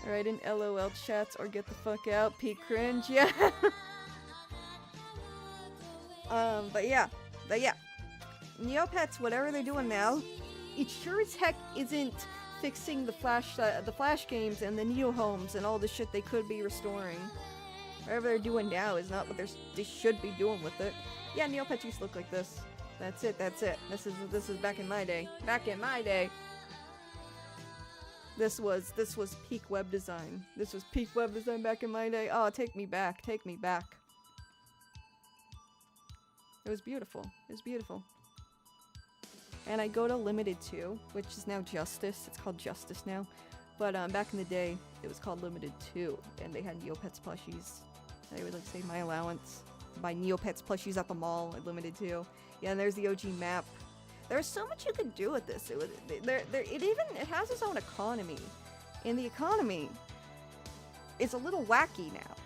Alright, in LOL chats or get the fuck out, peak cringe, yeah. But yeah. Neopets, whatever they're doing now, it sure as heck isn't fixing the Flash games and the Neo homes and all the shit they could be restoring. Whatever they're doing now is not what they should be doing with it. Yeah, Neopets used to look like this. That's it. This is back in my day. Back in my day. This was peak web design. This was peak web design back in my day. Oh, take me back. Take me back. It was beautiful. It was beautiful. And I go to Limited 2, which is now Justice. It's called Justice now. But back in the day, it was called Limited 2, and they had Neopets plushies. I would like save my allowance. Buy Neopets plushies at the mall at Limited 2. Yeah, and there's the OG map. There's so much you could do with this. It has its own economy, and the economy is a little wacky now.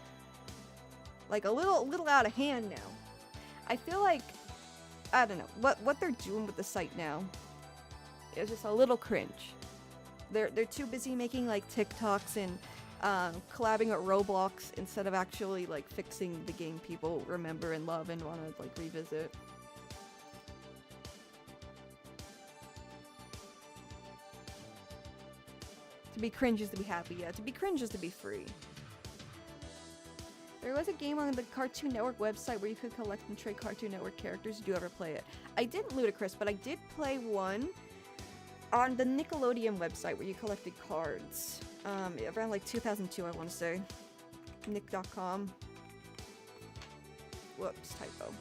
Like a little out of hand now. I feel like, I don't know, what they're doing with the site now is just a little cringe. They're too busy making like TikToks and collabing at Roblox instead of actually like fixing the game people remember and love and want to like revisit. To be cringe is to be happy, yeah. To be cringe is to be free. There was a game on the Cartoon Network website where you could collect and trade Cartoon Network characters. Did you ever play it? I didn't, Ludicrous, but I did play one on the Nickelodeon website where you collected cards. Around like 2002, I want to say. Nick.com. Whoops, typo.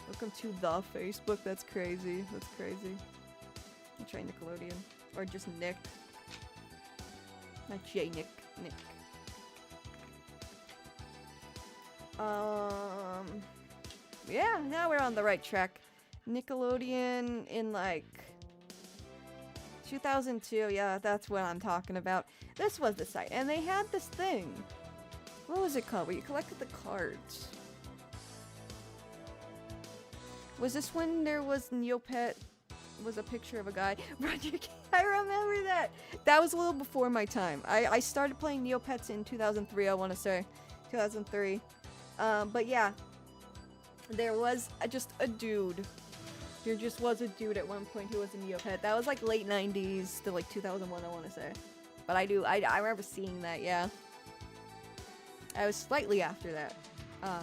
Welcome to the Facebook. That's crazy. That's crazy. I'll try Nickelodeon. Or just Nick. Not J Nick. Nick. Yeah, now we're on the right track. Nickelodeon in like 2002. Yeah, that's what I'm talking about. This was the site, and they had this thing. What was it called? Where you collected the cards. Was this when there was Neopet? Was a picture of a guy? Roger, I remember that. That was a little before my time. I started playing Neopets in 2003. I want to say 2003. But yeah, there was just a dude. There just was a dude at one point who was a Neopet. That was like late 90s to like 2001. I want to say. But I remember seeing that. Yeah. I was slightly after that. I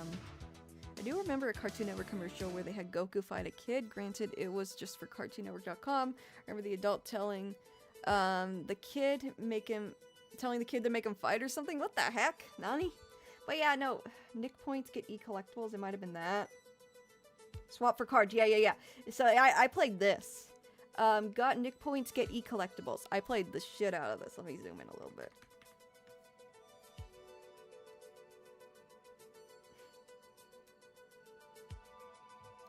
do remember a Cartoon Network commercial where they had Goku fight a kid. Granted, it was just for CartoonNetwork.com. I remember the adult telling the kid to make him fight or something. What the heck? Nani? But yeah, no. Nick points get e-collectibles. It might have been that. Swap for cards. Yeah. So I played this. Got Nick points get e-collectibles. I played the shit out of this. Let me zoom in a little bit.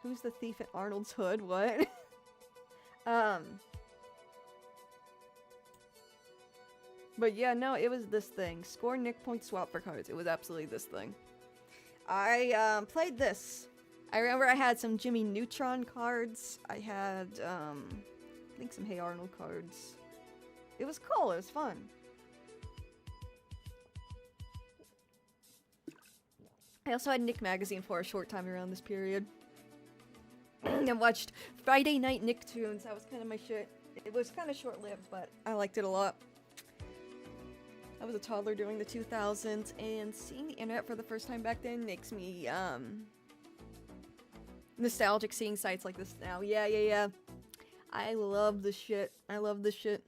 Who's the thief at Arnold's hood? What? But yeah, no, it was this thing. Score Nick point swap for cards. It was absolutely this thing. I played this. I remember I had some Jimmy Neutron cards. I had I think some Hey Arnold cards. It was cool. It was fun. I also had Nick Magazine for a short time around this period. I watched Friday Night Nicktoons. That was kind of my shit. It was kind of short-lived, but I liked it a lot. I was a toddler during the 2000s, and seeing the internet for the first time back then makes me, nostalgic seeing sites like this now. Yeah. I love this shit. I love this shit.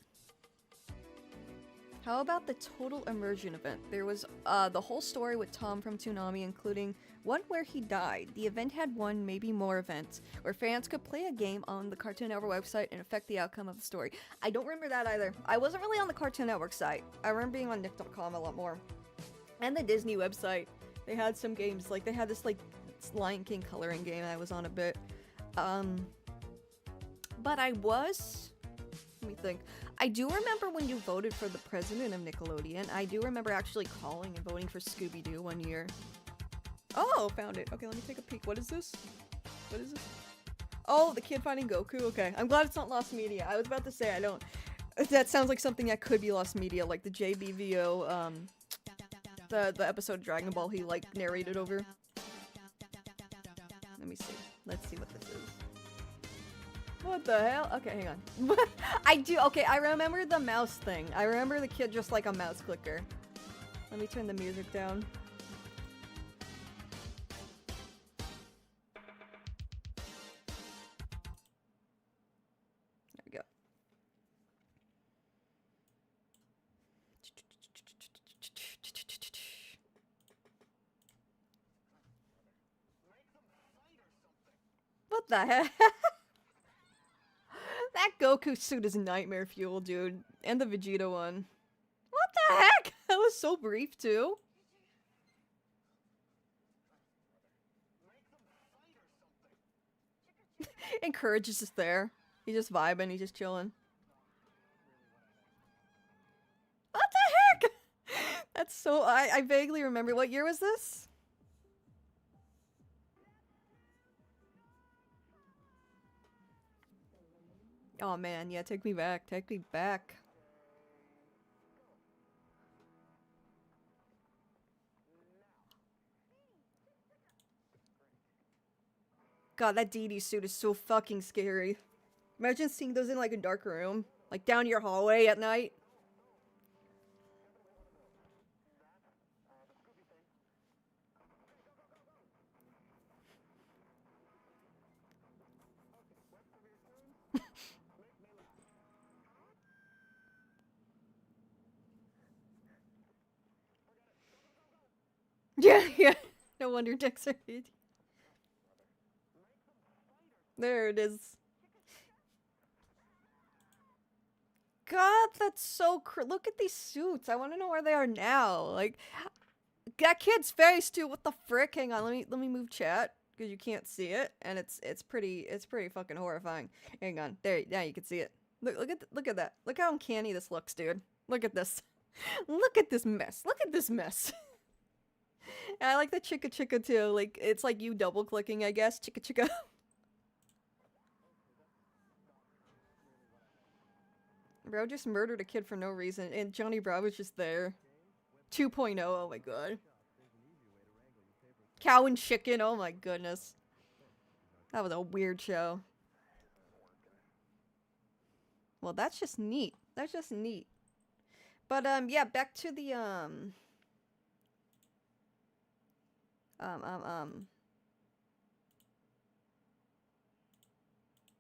How about the Total Immersion event? There was the whole story with Tom from Toonami, including one where he died. The event had one, maybe more events, where fans could play a game on the Cartoon Network website and affect the outcome of the story. I don't remember that either. I wasn't really on the Cartoon Network site. I remember being on Nick.com a lot more. And the Disney website. They had some games, like they had this like Lion King coloring game I was on a bit. But I was... Let me think. I do remember when you voted for the president of Nickelodeon. I do remember actually calling and voting for Scooby-Doo one year. Oh, found it. Okay, let me take a peek. What is this? What is this? Oh, the kid finding Goku. Okay, I'm glad it's not Lost Media. I was about to say I don't... That sounds like something that could be Lost Media, like the JBVO, the episode of Dragon Ball he, like, narrated over. Let me see. Let's see what this is. What the hell? Okay, hang on. I do. Okay, I remember the mouse thing. I remember the kid just like a mouse clicker. Let me turn the music down. There we go. What the heck? That Goku suit is nightmare fuel, dude. And the Vegeta one. What the heck? That was so brief, too. And Courage is just there. He's just vibing, he's just chilling. What the heck? That's so... I vaguely remember. What year was this? Oh man, yeah, take me back. Take me back. God, that DD suit is so fucking scary. Imagine seeing those in like a dark room. Like down your hallway at night. Yeah, yeah. No wonder dicks are huge. There it is. God, that's so look at these suits. I want to know where they are now. Like, that kid's face too. What the frick? Hang on, let me move chat because you can't see it, and it's pretty fucking horrifying. Hang on, there, now you can see it. Look at that. Look how uncanny this looks, dude. Look at this. Look at this mess. Look at this mess. And I like the chicka chicka too. Like, it's like you double clicking, I guess. Chicka chicka. Bro just murdered a kid for no reason, and Johnny Bravo's just there. 2.0, oh my god. Cow and chicken, oh my goodness. That was a weird show. Well, that's just neat. That's just neat. But, yeah, back to the,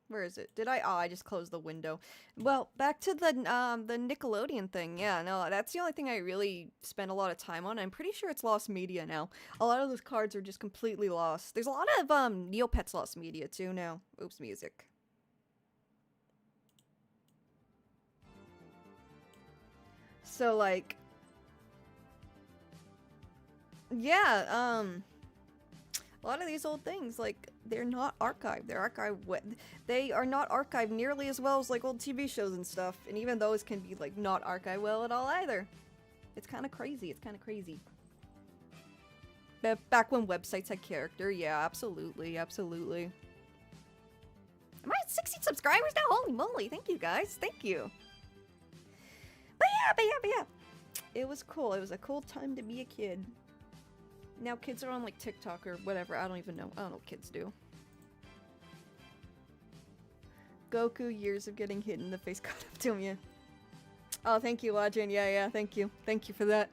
where is it? Did I? Oh, I just closed the window. Well, back to the Nickelodeon thing. Yeah, no, that's the only thing I really spent a lot of time on. I'm pretty sure it's lost media now. A lot of those cards are just completely lost. There's a lot of Neopets lost media too now. Oops, music. So like, yeah, a lot of these old things, like, they're not archived. They are not archived nearly as well as, like, old TV shows and stuff. And even those can be, like, not archived well at all either. It's kind of crazy. It's kind of crazy. Back when websites had character, yeah, absolutely, absolutely. Am I at 60 subscribers now? Holy moly, thank you guys. Thank you. But yeah. It was cool. It was a cool time to be a kid. Now kids are on like TikTok or whatever. I don't even know. I don't know what kids do. Goku, years of getting hit in the face caught up to me. Oh, thank you, Lajin. Yeah, thank you. Thank you for that.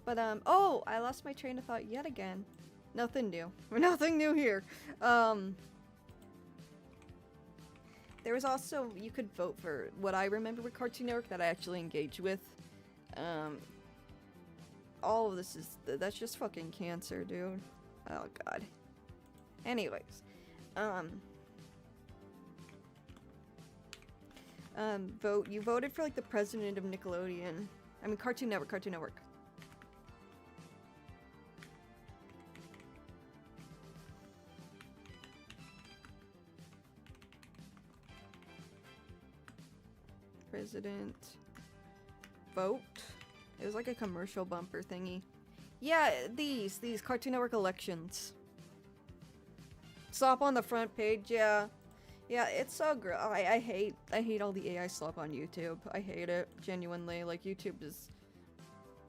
But, oh, I lost my train of thought yet again. Nothing new. Nothing new here. There was also, you could vote for what I remember with Cartoon Network that I actually engaged with. All of this is, that's just fucking cancer, dude. Oh, God. Anyways. Vote. You voted for, like, the president of Nickelodeon. I mean, Cartoon Network, Cartoon Network. President. Vote. It was like a commercial bumper thingy. Yeah, these Cartoon Network elections. Slop on the front page, yeah. Yeah, it's so gross. I hate all the AI slop on YouTube. I hate it, genuinely. Like, YouTube is...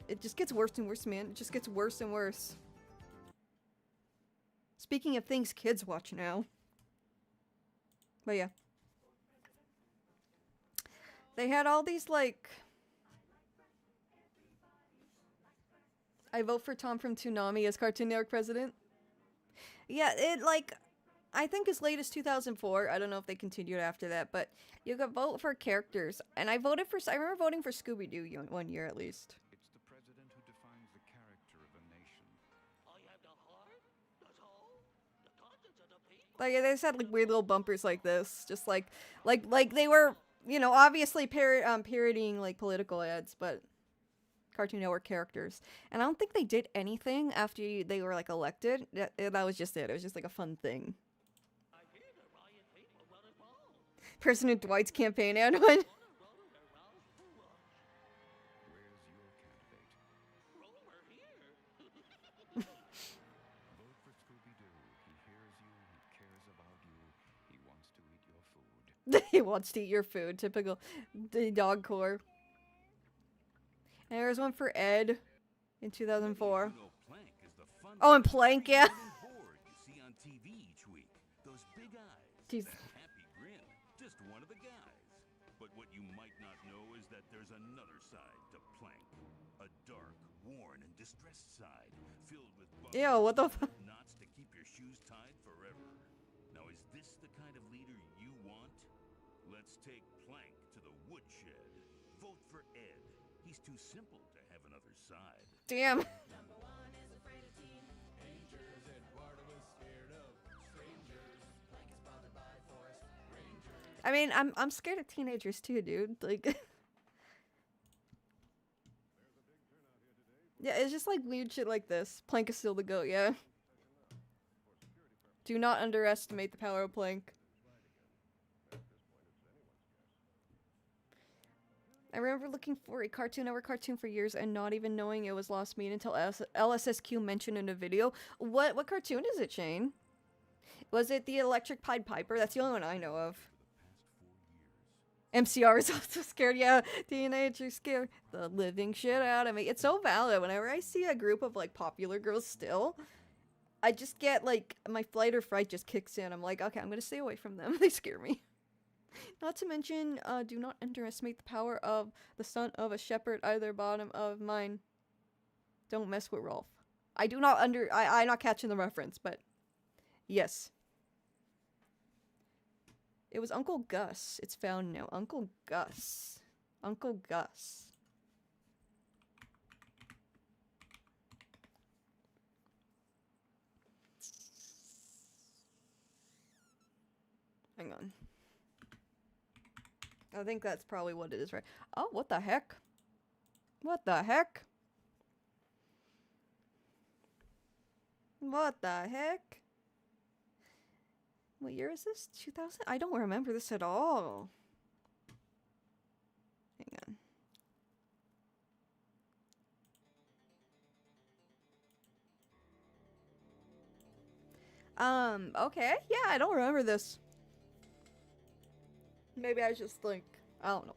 It just gets worse and worse, man. It just gets worse and worse. Speaking of things kids watch now. But yeah. They had all these, like... I vote for Tom from Toonami as Cartoon Network president. Yeah, it, like... I think as late as 2004. I don't know if they continued after that, but you could vote for characters. And I voted for... I remember voting for Scooby-Doo one year at least. It's the president who defines the character of a nation. I have the heart, the soul, the conscience of the people. Like, they just had, like, weird little bumpers like this. Just, like they were, you know, obviously parodying, like, political ads, but Cartoon Network characters. And I don't think they did anything after they were, like, elected. That was just it. It was just, like, a fun thing. I hear the riot people running wild. President Dwight's campaign ad one. Where's your candidate? Rover here. Vote for Scooby-Doo. He hears you, he cares about you, he wants to eat your food. He wants to eat your food. Typical dog core. And there's one for Ed in 2004. You know Plank is the fun Oh, and Plank, yeah. board you see on TV each week. Those big eyes. Jeez. That happy grin. Just one of the guys. But what you might not know is that there's another side to Plank. A dark, worn, and distressed side filled with Ew, what the fuck? knots to keep your shoes tied forever. Now, is this the kind of leader you want? Let's take Plank to the woodshed. Vote for Ed. He's too simple to have another side. Damn. I mean, I'm scared of teenagers too, dude. Like, yeah, it's just like weird shit like this. Plank is still the goat, yeah. Do not underestimate the power of Plank. I remember looking for a Cartoon Network cartoon for years and not even knowing it was Lost Meat until LSSQ mentioned in a video. What cartoon is it, Shane? Was it the Electric Pied Piper? That's the only one I know of. MCR is also scared. Yeah, teenagers scared the living shit out of me. It's so valid. Whenever I see a group of, like, popular girls still, I just get, like, my flight or fright just kicks in. I'm like, okay, I'm gonna stay away from them. They scare me. Not to mention, do not underestimate the power of the son of a shepherd, either bottom of mine. Don't mess with Rolf. I do not I'm not catching the reference, but yes. It was Uncle Gus. It's found now. Uncle Gus. Uncle Gus. Hang on. I think that's probably what it is, right? Oh, what the heck? What the heck? What the heck? What year is this? 2000? I don't remember this at all. Hang on. Okay. Yeah, I don't remember this. Maybe I was just like, I don't know.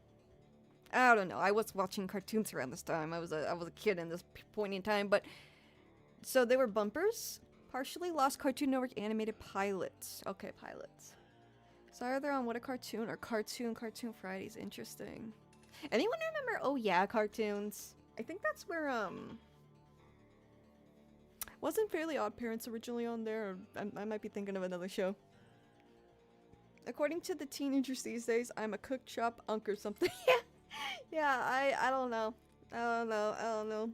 I don't know. I was watching cartoons around this time. I was a kid in this point in time, but so they were bumpers. Partially lost Cartoon Network animated pilots. Okay, pilots. So either on What a Cartoon or Cartoon Fridays. Interesting. Anyone remember Oh Yeah cartoons? I think that's where wasn't Fairly Odd Parents originally on there? Or I might be thinking of another show. According to the teenagers these days, I'm a cook shop unk or something. Yeah, I don't know. I don't know.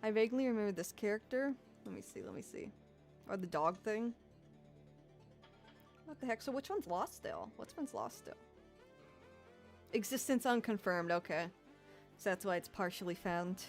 I vaguely remember this character. Let me see. Or the dog thing. What the heck? So which one's lost still? Which one's lost still? Existence unconfirmed, okay. So that's why it's partially found.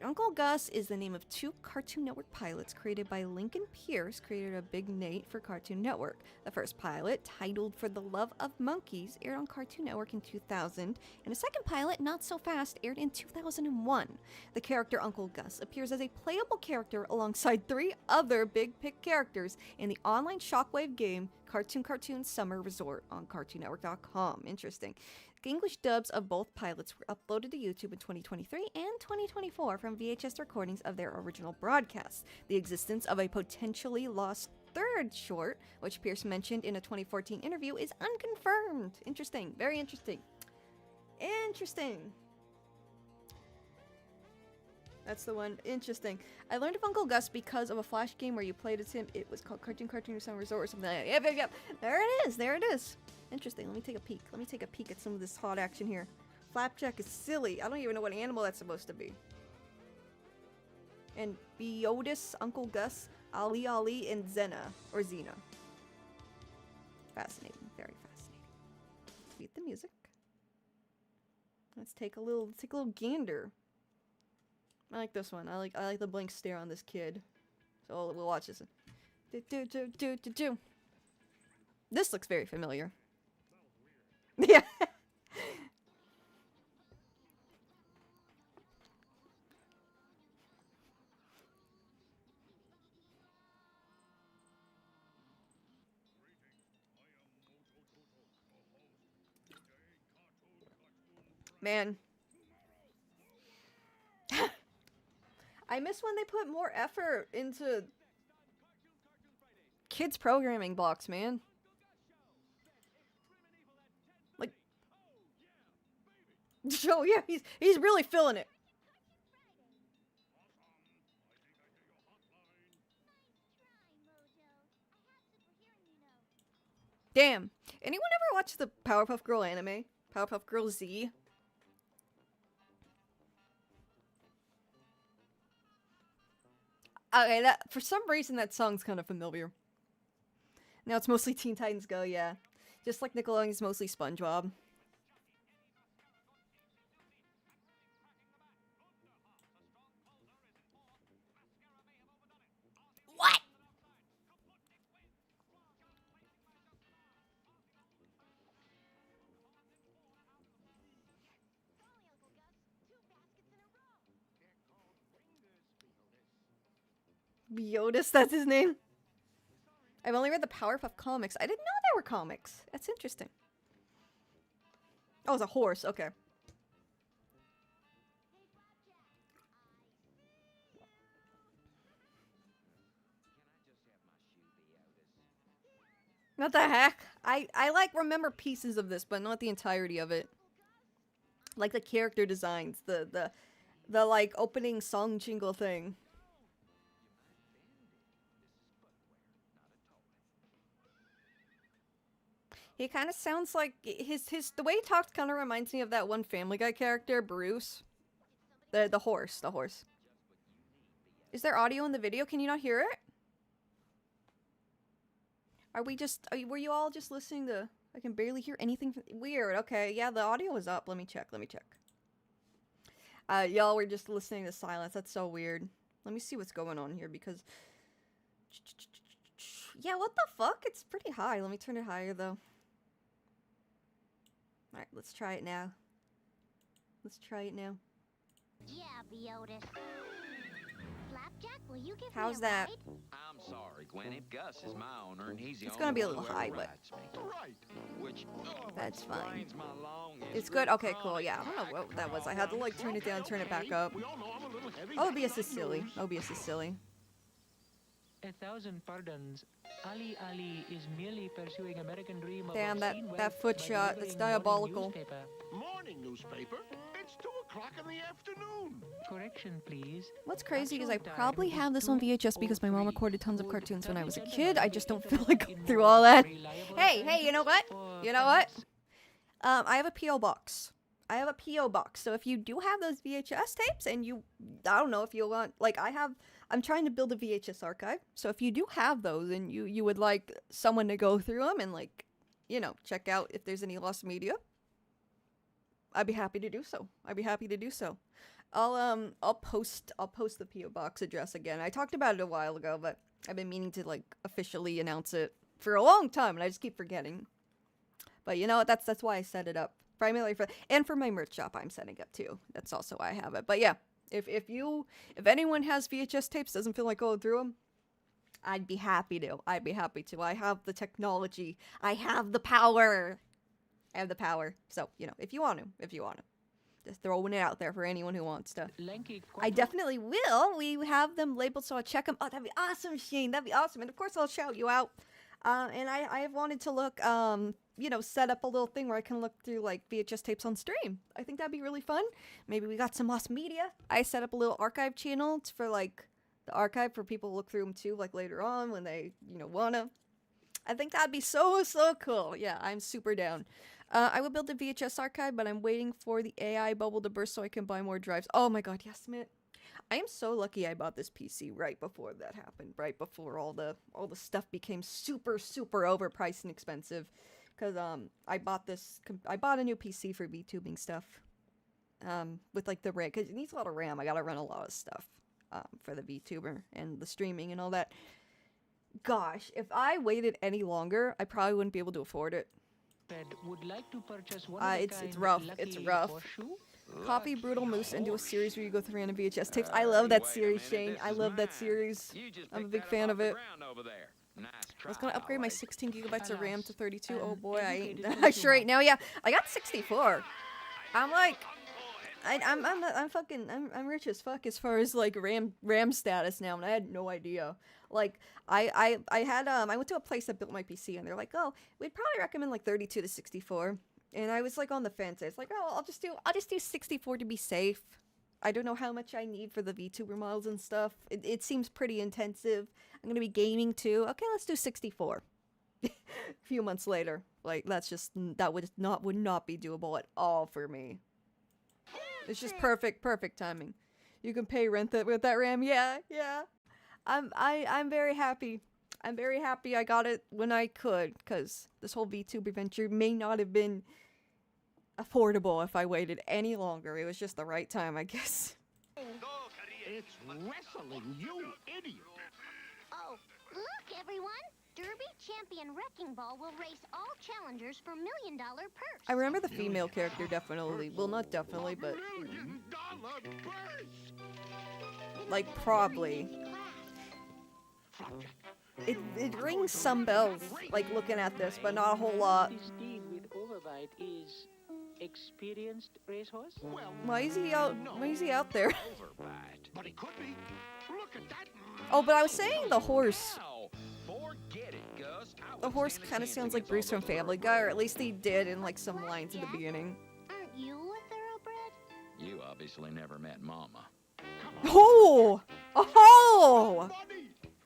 Uncle Gus is the name of two Cartoon Network pilots created by Lincoln Pierce, creator of Big Nate for Cartoon Network. The first pilot, titled For the Love of Monkeys, aired on Cartoon Network in 2000, and the second pilot, Not So Fast, aired in 2001. The character Uncle Gus appears as a playable character alongside three other Big Pick characters in the online shockwave game Cartoon Summer Resort on CartoonNetwork.com. Interesting. English dubs of both pilots were uploaded to YouTube in 2023 and 2024 from VHS recordings of their original broadcasts. The existence of a potentially lost third short, which Pierce mentioned in a 2014 interview, is unconfirmed. Interesting. Very interesting. Interesting. That's the one. Interesting. I learned of Uncle Gus because of a Flash game where you played as him. It was called Cartoon Summer Resort or something like that. Yep. There it is. There it is. Interesting. Let me take a peek. Let me take a peek at some of this hot action here. Flapjack is silly. I don't even know what animal that's supposed to be. And Biotis, Uncle Gus, Ali, and Zena. Or Xena. Fascinating. Very fascinating. Let's mute the music. Let's take a little gander. I like this one. I like the blank stare on this kid. So we'll watch this. This looks very familiar. Yeah. Man. I miss when they put more effort into kids programming blocks, man. Like, oh yeah, he's really feeling it. Damn. Anyone ever watch the Powerpuff Girl anime? Powerpuff Girl Z? Okay, that for some reason that song's kind of familiar. Now it's mostly Teen Titans Go, yeah. Just like Nickelodeon's mostly SpongeBob. What? Biotis, that's his name? I've only read the Powerpuff comics. I didn't know there were comics. That's interesting. Oh, it's a horse. Okay. What the heck? I like remember pieces of this, but not the entirety of it. Like the character designs, the like opening song jingle thing. He kind of sounds like the way he talks kind of reminds me of that one Family Guy character, Bruce. The horse. Is there audio in the video? Can you not hear it? Were you all just listening to, I can barely hear anything. Weird. Okay. Yeah, the audio is up. Let me check. Y'all were just listening to silence. That's so weird. Let me see what's going on here because, yeah, what the fuck? It's pretty high. Let me turn it higher though. Alright, let's try it now. Yeah, Biotis. Flapjack, will you give How's me a that? ride? I'm sorry, Gwen. If Gus is my owner and he's the It's only gonna be a one little who high, ever but rides me. Which that's fine. explains my long-ish It's good? Okay, cool. Yeah, I don't know what that was. I had to like turn it down, turn it back up. OBS is silly. A pardons. Ali is merely pursuing American dream of Damn, obscene that wealth foot by shot, that's delivering diabolical. morning newspaper. Morning newspaper? It's 2 o'clock in the afternoon. Correction, please. What's crazy is I Actual probably time have is this on VHS because my mom 2:03. recorded tons of Would cartoons when I was a any kid. I gentleman just don't be feel like interested going in through more all that. reliable Hey, you know what? or You know what? perhaps I have a P.O. box. So if you do have those VHS tapes and I don't know if you want, like I'm trying to build a VHS archive. So if you do have those and you would like someone to go through them and like, you know, check out if there's any lost media, I'd be happy to do so. I'll post the P.O. box address again. I talked about it a while ago, but I've been meaning to like officially announce it for a long time and I just keep forgetting. But you know what? That's why I set it up. Primarily for my merch shop I'm setting up too. That's also why I have it. But yeah, if anyone has VHS tapes, doesn't feel like going through them, I'd be happy to. I have the technology. I have the power. I have the power. So, you know, if you want to. Just throwing it out there for anyone who wants to. Lanky I definitely will. We have them labeled, so I'll check them. Oh, that'd be awesome, Shane. That'd be awesome. And of course, I'll shout you out. And I have wanted to look, you know, set up a little thing where I can look through like VHS tapes on stream. I think that'd be really fun. Maybe we got some lost media. I set up a little archive channel for like the archive for people to look through them too, like later on when they, you know, wanna. I think that'd be so cool. Yeah, I'm super down. I would build a VHS archive, but I'm waiting for the AI bubble to burst so I can buy more drives. Oh my god, yes, Mitt. I am so lucky I bought this PC right before that happened, right before all the stuff became super overpriced and expensive. Cause I bought a new PC for VTubing stuff. With like the RAM, cause it needs a lot of RAM. I gotta run a lot of stuff for the VTuber and the streaming and all that. Gosh, if I waited any longer, I probably wouldn't be able to afford it. would like to purchase one It's rough. It's rough. Copy Brutal Moose into a series where you go through random VHS tapes. I love that series, Shane. I love that series. I'm a big fan of it. I was gonna upgrade my 16 gigabytes of RAM to 32. Oh boy, I ain't. I sure ain't now. Yeah, I got 64. I'm like, I'm rich as fuck as far as like RAM status now, and I had no idea. Like I went to a place that built my PC, and they're like, oh, we'd probably recommend like 32 to 64. And I was like on the fence. I was like, oh, I'll just do 64 to be safe. I don't know how much I need for the VTuber models and stuff. It seems pretty intensive. I'm gonna be gaming too. Okay, let's do 64. A few months later, like that would not be doable at all for me. It's just perfect timing. You can pay rent with that RAM. Yeah. I'm very happy. I'm very happy I got it when I could, because this whole VTuber venture may not have been affordable if I waited any longer. It was just the right time, I guess. It's wrestling, you idiot! Oh, look, everyone! Derby Champion Wrecking Ball will race all challengers for $1 million purse. I remember the female character definitely. Well, not definitely, but... $1 million purse! like, probably. It rings some bells, like, looking at this, but not a whole lot. This deed with Overbite is experienced racehorse? Well, Why is he out there? Overbite. but it could be. Look at that. Oh, but I was saying the horse. Wow. Forget it, Gus. I The would horse stand a kind of chance sounds like against Bruce all from those Family Guy, or at least he did in, like, some lines at the beginning. Aren't you a thoroughbred? You obviously never met Mama. Oh! Oh!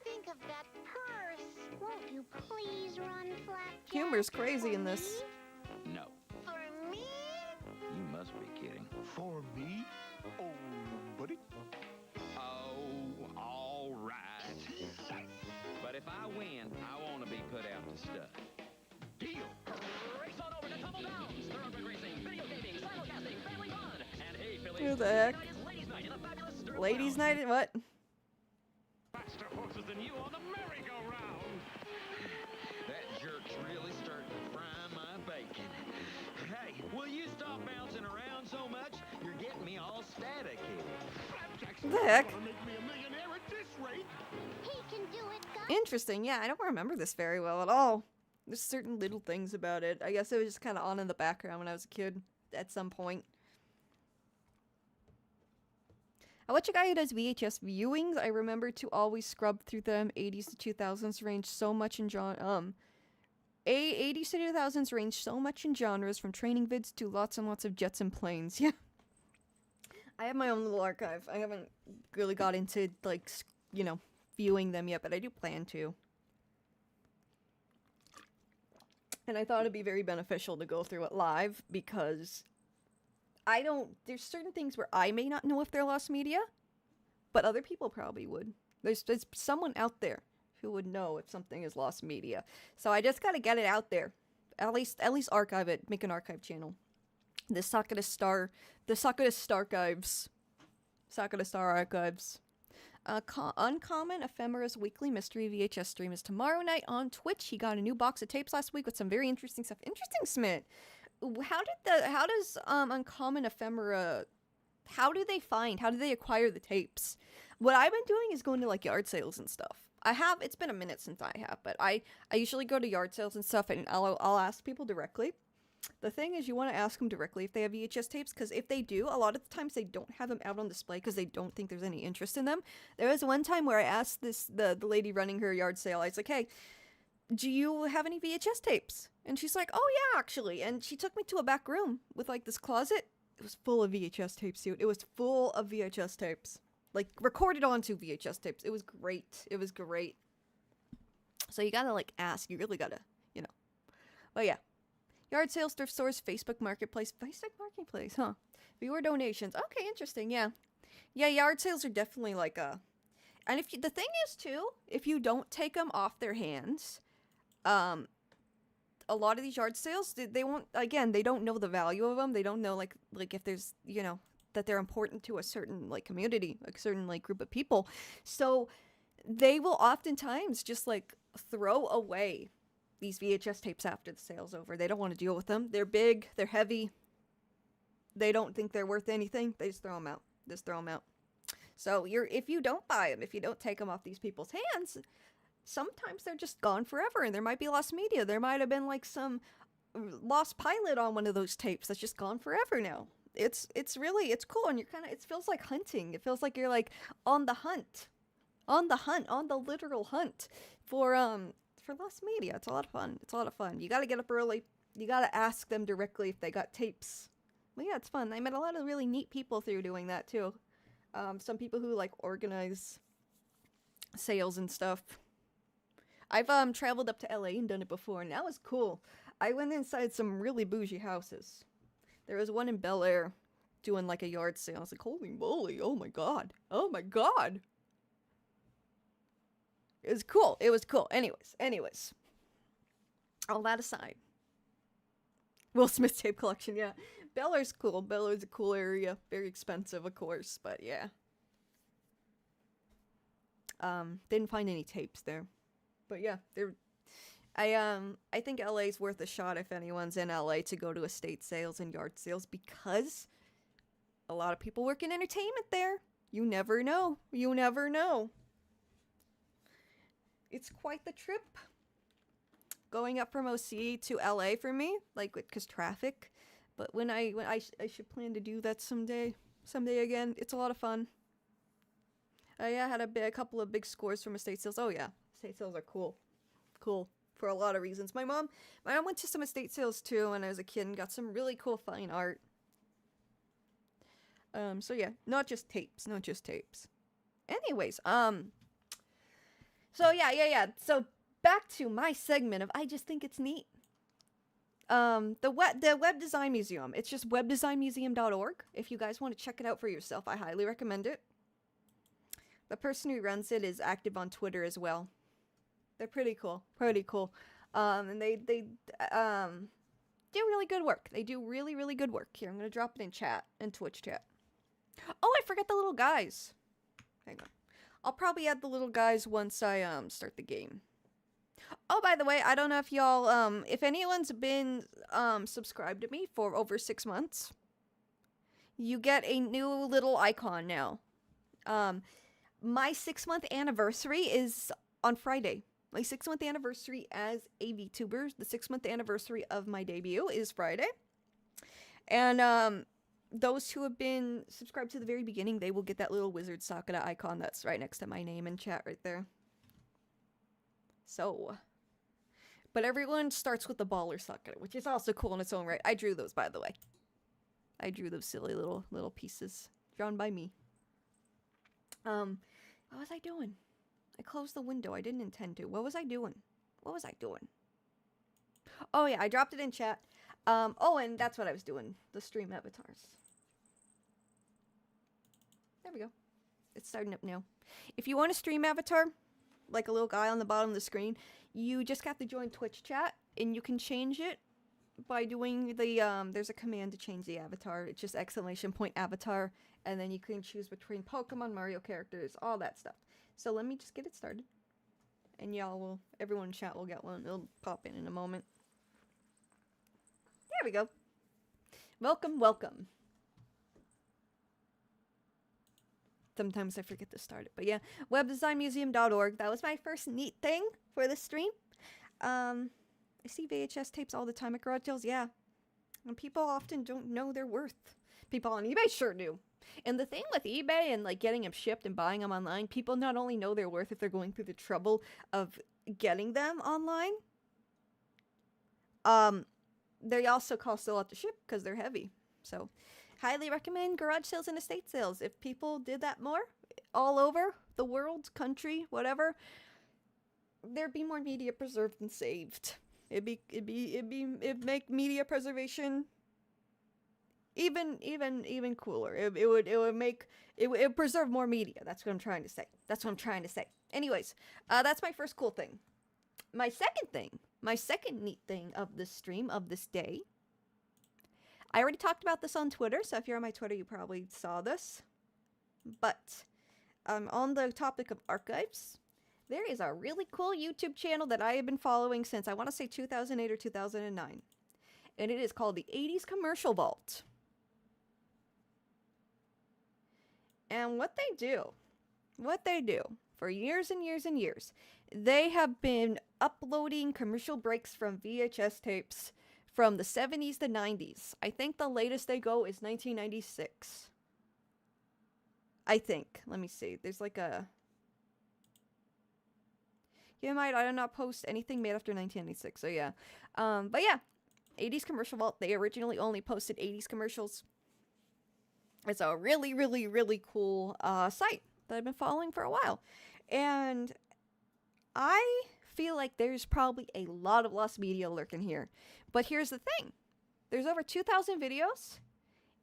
Think of that purse. Won't you please run, Flapjack? Humor's crazy in this. No, For me? you must be kidding. For me? Oh, buddy. Oh, all right. But if I win, I want to be put out to stud. Deal. Race on over to Tumble Downs. Thoroughbred racing, video gaming, simulcasting, family fun. And hey, Phillies, Who the heck? it's ladies' night in a fabulous Sterling Ladies' Lounge. night? What? Faster horses than you on the merry-go-round. That jerk's really starting to fry my bacon. Hey, will you stop bouncing around so much? You're getting me all static here. Flapjack's The heck? gonna make me a millionaire at this rate. He can do it, Gus. Interesting. Yeah, I don't remember this very well at all. There's certain little things about it. I guess it was just kind of on in the background when I was a kid at some point. I watch a guy who does VHS viewings. I remember to always scrub through them. 80s to 2000s range so much in 80s to 2000s range so much in genres, from training vids to lots and lots of jets and planes. Yeah. I have my own little archive. I haven't really got into, like, you know, viewing them yet, but I do plan to. And I thought it'd be very beneficial to go through it live, because there's certain things where I may not know if they're lost media, but other people probably would. There's someone out there who would know if something is lost media. So I just gotta get it out there. At least archive it. Make an archive channel. The Sakura Star Archives. Sakura Star Archives. Uncommon Ephemera's weekly mystery VHS stream is tomorrow night on Twitch. He got a new box of tapes last week with some very interesting stuff. Interesting, Smith. How does Uncommon Ephemera, how do they acquire the tapes? What I've been doing is going to, like, yard sales and stuff. It's been a minute since I have, but I usually go to yard sales and stuff, and I'll ask people directly. The thing is, you want to ask them directly if they have VHS tapes, because if they do, a lot of the times they don't have them out on display because they don't think there's any interest in them. There was one time where I asked the lady running her yard sale, I was like, hey, do you have any VHS tapes? And she's like, oh yeah, actually. And she took me to a back room with like this closet. It was full of VHS tapes, dude. It was full of VHS tapes. Like, recorded onto VHS tapes. It was great. It was great. So you gotta, like, ask. You really gotta, you know. But yeah. Yard sales, thrift stores, Facebook Marketplace. Facebook Marketplace, huh? Viewer donations. Okay, interesting, yeah. Yeah, yard sales are definitely, like, and if you, the thing is, too, if you don't take them off their hands, a lot of these yard sales, they won't, again, they don't know the value of them. They don't know, like if there's, you know, that they're important to a certain, like, community, like, certain, like, group of people. So they will oftentimes just, like, throw away these VHS tapes after the sale's over. They don't want to deal with them. They're big. They're heavy. They don't think they're worth anything. They just throw them out. Just throw them out. So if you don't buy them, if you don't take them off these people's hands, sometimes they're just gone forever, and there might be lost media. There might have been, like, some lost pilot on one of those tapes that's just gone forever now. It's cool, and you're kind of, it feels like hunting. It feels like you're, like, on the literal hunt for lost media. It's a lot of fun. You gotta get up early. You gotta ask them directly if they got tapes. But yeah, it's fun. I met a lot of really neat people through doing that too. Some people who, like, organize sales and stuff. I've traveled up to LA and done it before, and that was cool. I went inside some really bougie houses. There was one in Bel Air doing, like, a yard sale. I was like, holy moly, oh my god. It was cool. Anyways. All that aside. Will Smith tape collection, yeah. Bel Air's cool. Bel Air's a cool area. Very expensive, of course, but yeah. Didn't find any tapes there. But yeah, I think LA's worth a shot if anyone's in LA to go to estate sales and yard sales, because a lot of people work in entertainment there. You never know. It's quite the trip going up from OC to LA for me, like, because traffic. But when I should plan to do that someday again. It's a lot of fun. Yeah, I had a couple of big scores from estate sales. Oh yeah, estate sales are cool for a lot of reasons. My mom went to some estate sales too when I was a kid and got some really cool fine art. So yeah, not just tapes. Anyways, so yeah. So back to my segment of I just think it's neat. The Web Design Museum. It's just webdesignmuseum.org. If you guys want to check it out for yourself, I highly recommend it. The person who runs it is active on Twitter as well. They're pretty cool. And they do really good work. They do really, really good work. Here, I'm going to drop it in chat, in Twitch chat. Oh, I forgot the little guys. Hang on. I'll probably add the little guys once I start the game. Oh, by the way, I don't know if y'all, if anyone's been subscribed to me for over 6 months, you get a new little icon now. My 6-month anniversary is on Friday. My 6-month anniversary as a VTuber, the 6-month anniversary of my debut is Friday. And those who have been subscribed to the very beginning, they will get that little wizard Sakura icon that's right next to my name in chat right there. So, but everyone starts with the baller Sakura, which is also cool in its own right. I drew those, by the way. I drew those silly little pieces drawn by me. What was I doing? I closed the window. I didn't intend to. What was I doing? Oh yeah, I dropped it in chat. Oh, and that's what I was doing. The stream avatars. There we go. It's starting up now. If you want a stream avatar, like a little guy on the bottom of the screen, you just have to join Twitch chat, and you can change it by doing the, there's a command to change the avatar. It's just !avatar, and then you can choose between Pokemon, Mario characters, all that stuff. So let me just get it started. And everyone in chat will get one. It'll pop in a moment. There we go. Welcome. Sometimes I forget to start it, but yeah, webdesignmuseum.org. That was my first neat thing for the stream. I see VHS tapes all the time at garage sales. Yeah, And people often don't know their worth. People on eBay sure do. And the thing with eBay and like getting them shipped and buying them online, people not only know their worth if they're going through the trouble of getting them online, they also cost a lot to ship because they're heavy. So, highly recommend garage sales and estate sales. If people did that more all over the world, country, whatever, there'd be more media preserved and saved. It'd make media preservation even cooler. It would preserve more media. That's what I'm trying to say. Anyways, that's my first cool thing. My second neat thing of this stream, of this day. I already talked about this on Twitter, so if you're on my Twitter, you probably saw this. But on the topic of archives, there is a really cool YouTube channel that I have been following since, I want to say 2008 or 2009. And it is called the 80s Commercial Vault. And what they do for years and years and years, they have been uploading commercial breaks from VHS tapes from the 70s to 90s. I think the latest they go is 1996. I think. Let me see. There's like a... I did not post anything made after 1996, so yeah. But yeah, 80s Commercial Vault. They originally only posted 80s commercials. It's a really, really, really cool site that I've been following for a while. And I feel like there's probably a lot of lost media lurking here. But here's the thing. There's over 2,000 videos.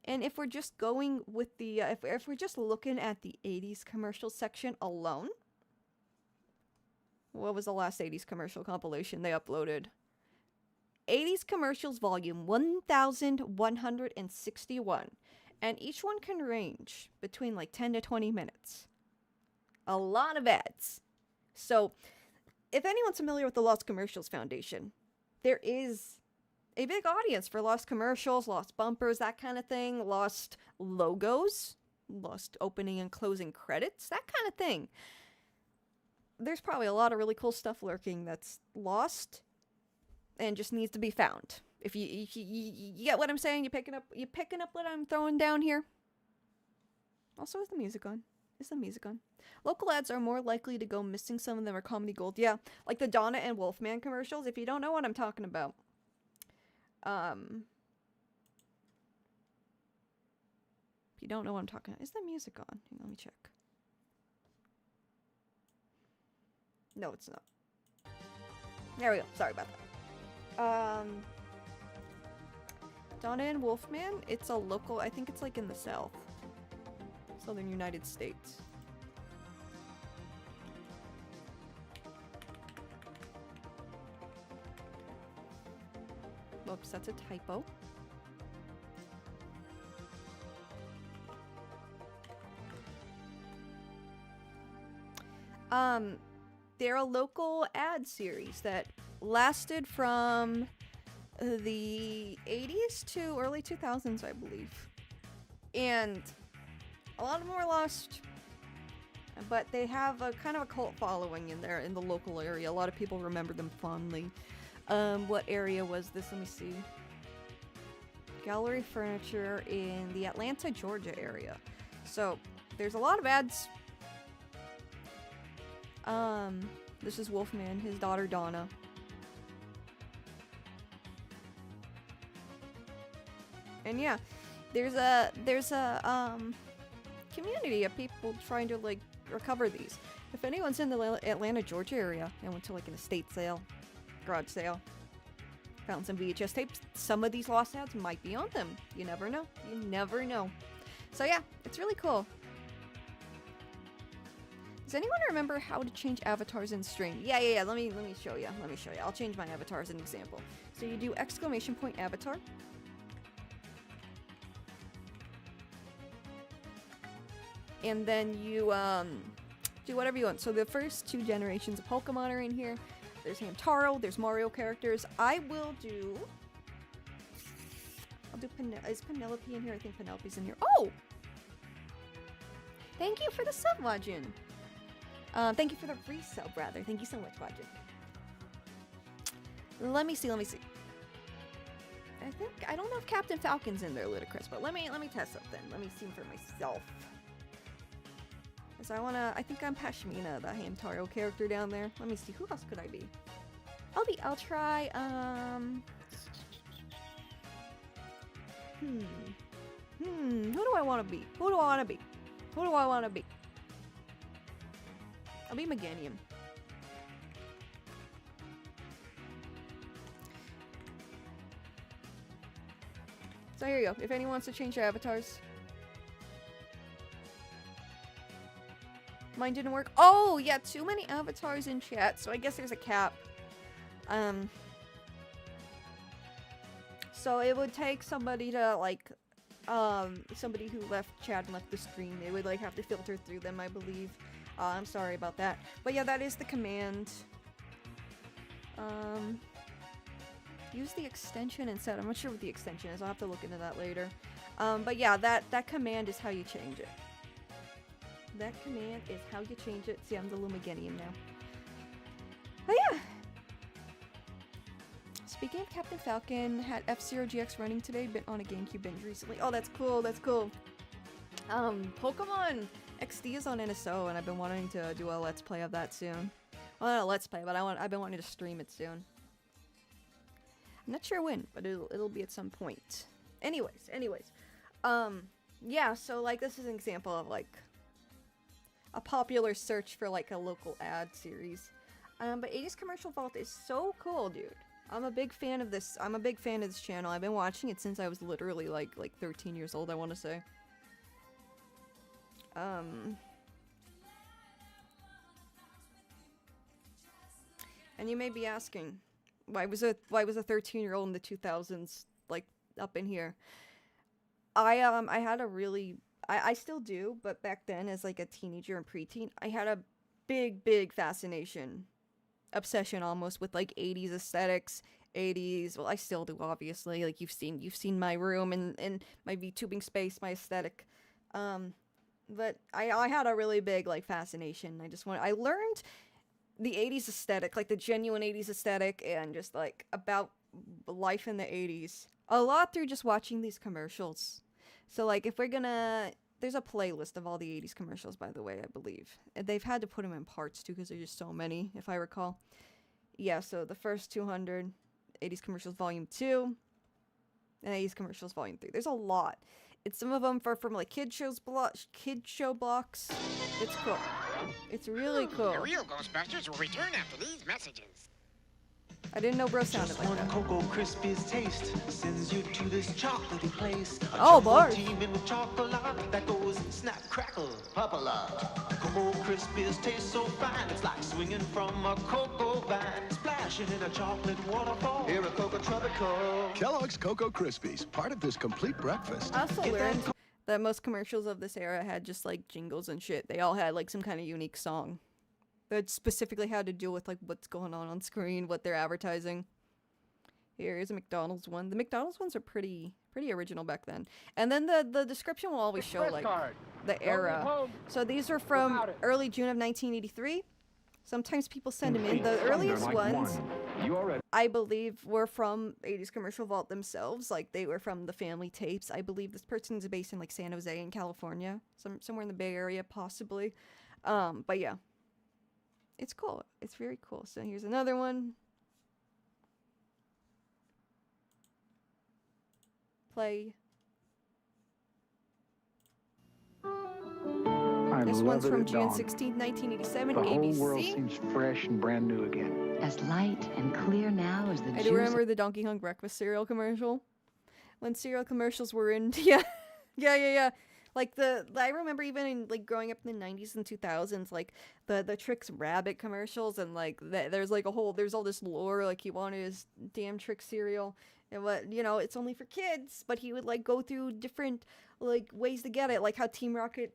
And if we're just going with the, if we're just looking at the 80s commercial section alone, what was the last 80s commercial compilation they uploaded? 80s Commercials Volume 1161. And each one can range between like 10 to 20 minutes. A lot of ads. So, if anyone's familiar with the Lost Commercials Foundation, there is a big audience for lost commercials, lost bumpers, that kind of thing, lost logos, lost opening and closing credits, that kind of thing. There's probably a lot of really cool stuff lurking that's lost and just needs to be found. If you get what I'm saying, you picking up what I'm throwing down here. Also, is the music on? Local ads are more likely to go missing. Some of them are comedy gold. Yeah, like the Donna and Wolfman commercials. If you don't know what I'm talking about, if you don't know what I'm talking about, is the music on? Hang on, let me check. No, it's not. There we go. Sorry about that. Donna and Wolfman, it's a local, I think it's like in the Southern United States. Whoops, that's a typo. They're a local ad series that lasted from the 80s to early 2000s, I believe. And a lot of them were lost, but they have a kind of a cult following in the local area. A lot of people remember them fondly. What area was this? Let me see. Gallery Furniture in the Atlanta, Georgia area. So there's a lot of ads. This is Wolfman, his daughter Donna. And yeah, there's a community of people trying to like recover these. If anyone's in the Atlanta, Georgia area and went to like an estate sale, garage sale, found some VHS tapes, some of these lost ads might be on them. You never know. So yeah, it's really cool. Does anyone remember how to change avatars in stream? Yeah. Let me show you. I'll change my avatar as an example. So you do ! Avatar. And then you do whatever you want. So the first two generations of Pokemon are in here. There's Hamtaro, there's Mario characters. I'll do is Penelope in here? I think Penelope's in here. Oh! Thank you for the sub, Wajin. Thank you for the resub, rather. Thank you so much, Wajin. Let me see. I don't know if Captain Falcon's in there, Ludicrous, but let me test something. Let me see for myself. Cause I think I'm Pashmina, the Hamtaro character down there. Let me see, who else could I be? I'll try, who do I want to be? Who do I want to be? Who do I want to be? I'll be Meganium. So here you go. If anyone wants to change their avatars. Mine didn't work. Oh, yeah, too many avatars in chat, so I guess there's a cap. So it would take somebody to, like, somebody who left chat and left the stream. They would, like, have to filter through them, I believe. I'm sorry about that. But yeah, that is the command. Use the extension instead. I'm not sure what the extension is. I'll have to look into that later. But yeah, that command is how you change it. That command is how you change it. See, I'm the Lumigenium now. Oh yeah! Speaking of Captain Falcon, had F-Zero GX running today, been on a GameCube binge recently. Oh, that's cool, that's cool. Pokemon XD is on NSO, and I've been wanting to do a Let's Play of that soon. Well, not a Let's Play, but I've been wanting to stream it soon. I'm not sure when, but it'll be at some point. Anyways. Yeah, so, like, this is an example of, like, a popular search for, like, a local ad series. But 80s Commercial Vault is so cool, dude. I'm a big fan of this. I'm a big fan of this channel. I've been watching it since I was literally, like 13 years old, I want to say. And you may be asking, why was a 13-year-old in the 2000s, like, up in here? I had a really, I still do, but back then as, like, a teenager and preteen, I had a big fascination, obsession almost, with, like, 80s aesthetics, 80s, well, I still do, obviously, like, you've seen my room and my VTubing space, my aesthetic, but I had a really big, like, fascination. I learned the 80s aesthetic, like, the genuine 80s aesthetic, and just, like, about life in the 80s, a lot through just watching these commercials. So, like, if we're gonna, there's a playlist of all the 80s commercials, by the way, I believe. And they've had to put them in parts, too, because there's just so many, if I recall. Yeah, so the first 200, 80s commercials volume 2, and 80s commercials volume 3. There's a lot. It's some of them from like kid show blocks. It's cool. It's really cool. The real Ghostbusters will return after these messages. I didn't know bro sounded like that. Cocoa Krispies taste sends you to this chocolatey place. Oh, Bart. Teeming with chocolate that goes snap, crackle, pop a lot. Cocoa Krispies taste so fine, it's like swinging from a cocoa vine, splashing in a chocolate waterfall. Here a Cocoa Tropical. Kellogg's Cocoa Krispies, part of this complete breakfast. I also learned that most commercials of this era had just like jingles and shit. They all had like some kind of unique song that specifically had to do with like what's going on screen, what they're advertising. Here's a McDonald's one. The McDonald's ones are pretty original back then. And then the description will always show like the era. So these are from early June of 1983. Sometimes people send them in. The earliest ones, I believe, were from 80s Commercial Vault themselves. Like, they were from the family tapes. I believe this person's based in, like, San Jose in California. Somewhere in the Bay Area, possibly. But yeah. It's cool. It's very cool. So here's another one. Play. This one's from June 16th, 1987, ABC. The whole world seems fresh and brand new again. As light and clear now as the I do remember the Donkey Kong breakfast cereal commercial. When cereal commercials were in, yeah. Like I remember even in like growing up in the 90s and 2000s, like the Trix Rabbit commercials, and like there's all this lore, like he wanted his damn Trix cereal, and what, you know, it's only for kids, but he would like go through different like ways to get it, like how Team Rocket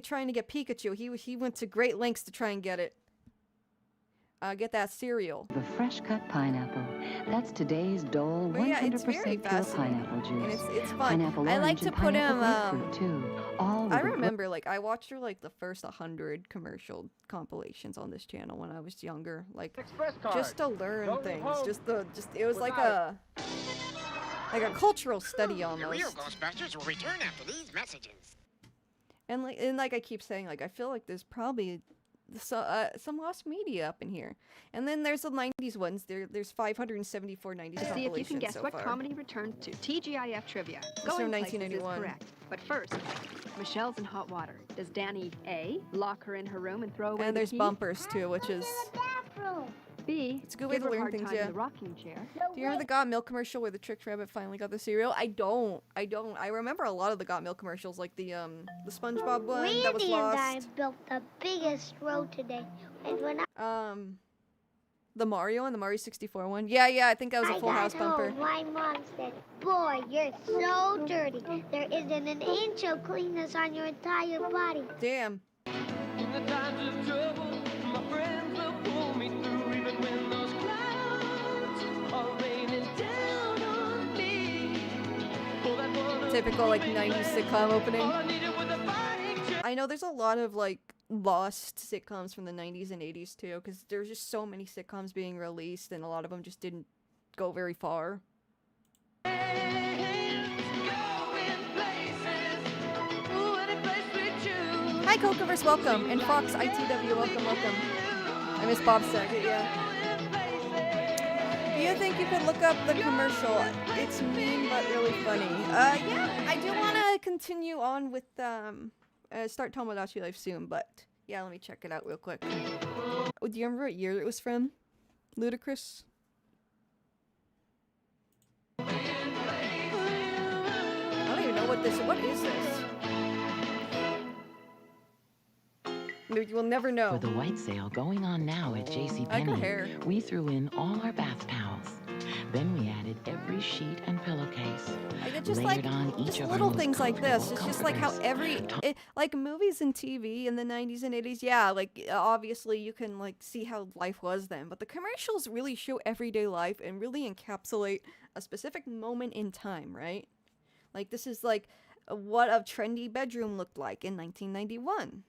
trying to get Pikachu, he went to great lengths to try and get it. Get that cereal. The fresh cut pineapple. That's today's Dole 100% pure pineapple juice. And it's fun. Pineapple I like to put him. I with remember, like, I watched through like the first 100 commercial compilations on this channel when I was younger, like just to learn things. It was like a. like a cultural study The real almost. Ghostbusters will return after these messages. And like I keep saying, like I feel like there's probably some lost media up in here. And then there's the 90s ones. There's 574 90s compilations so far. See if you can guess what comedy returned to TGIF trivia. From Going places is 1991. correct. But first, Michelle's in hot water. Does Danny A, lock her in her room and throw away And the there's key? bumpers too, which is B, it's a good way give to her a learn hard things, time in yeah. the rocking chair. Do you remember the Got Milk commercial where the tricked rabbit finally got the cereal? I don't. I remember a lot of the Got Milk commercials, like the SpongeBob one that was Randy and I lost. built the biggest road today. And when The Mario and the Mario 64 one. Yeah, I think that was a Full House bumper. home, my mom said, "Boy, you're so dirty. There isn't an inch of cleanness on your entire body." Damn. In the times of trouble, my friends will pull me through, even when those clouds are raining down on me. Pull that one Typical like 90s sitcom opening. all I needed was a fighting chance. I know there's a lot of like lost sitcoms from the 90s and 80s too, because there's just so many sitcoms being released and a lot of them just didn't go very far. Hi Cocoverse, welcome, and Fox ITW, welcome. I miss Bob Saget, yeah. Do you think you could look up the commercial? It's mean but really funny. Yeah, I do want to continue on with start Tomodachi Life soon, but yeah, let me check it out real quick. Oh, do you remember what year it was from? Ludicrous? I don't even know what is this? You will never know. With the white sale going on now at I got JCPenney, hair. we threw in all our bath towels. Then we added every sheet and pillowcase. I get just layered like on each just of our little most things like this. comfortable It's just like how comforters. like movies and TV in the 90s and 80s. Yeah, like obviously you can like see how life was then, but the commercials really show everyday life and really encapsulate a specific moment in time, right? Like this is like what a trendy bedroom looked like in 1991.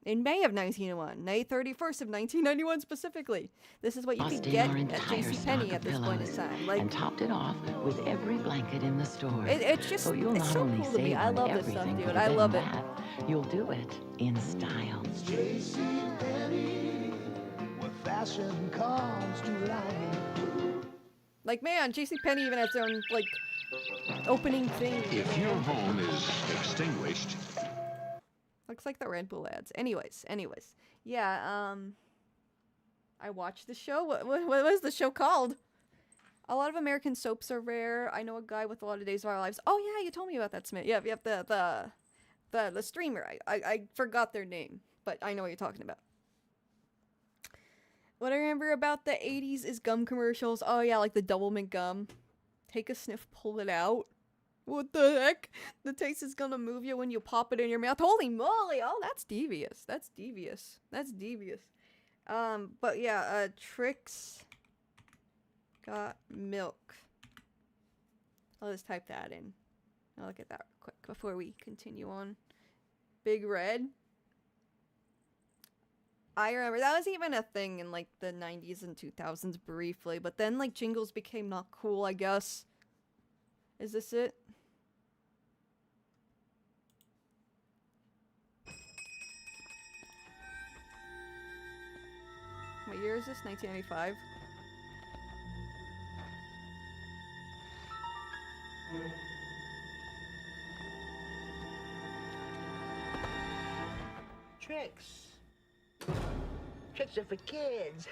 In May of 1991, May 31st of 1991 specifically. This is what you could Busting get our at entire JCPenney stock at of this point in pillows time. Like, and topped it off with every blanket in the store. It's just, so you'll it's not so only cool to me. save I on love this stuff, everything dude. for the I bed love and it. bath, you'll do it in style. Where fashion comes to life. Like, man, JCPenney even has their own, like, opening thing. If your home is extinguished. Looks like the Red Bull ads. Anyways. Yeah, I watched the show. What was the show called? A lot of American soaps are rare. I know a guy with a lot of Days of Our Lives. Oh, yeah, you told me about that, Smith. Yeah, the streamer. I forgot their name, but I know what you're talking about. What I remember about the 80s is gum commercials. Oh, yeah, like the Double Mint gum. Take a sniff, pull it out. What the heck? The taste is gonna move you when you pop it in your mouth. Holy moly! Oh, that's devious. That's devious. But yeah, Tricks got milk. I'll just type that in. I'll look at that real quick before we continue on. Big Red. I remember that was even a thing in like the 90s and 2000s briefly, but then like jingles became not cool, I guess. Is this it? What year is this? 1995? Tricks. Tricks are for kids.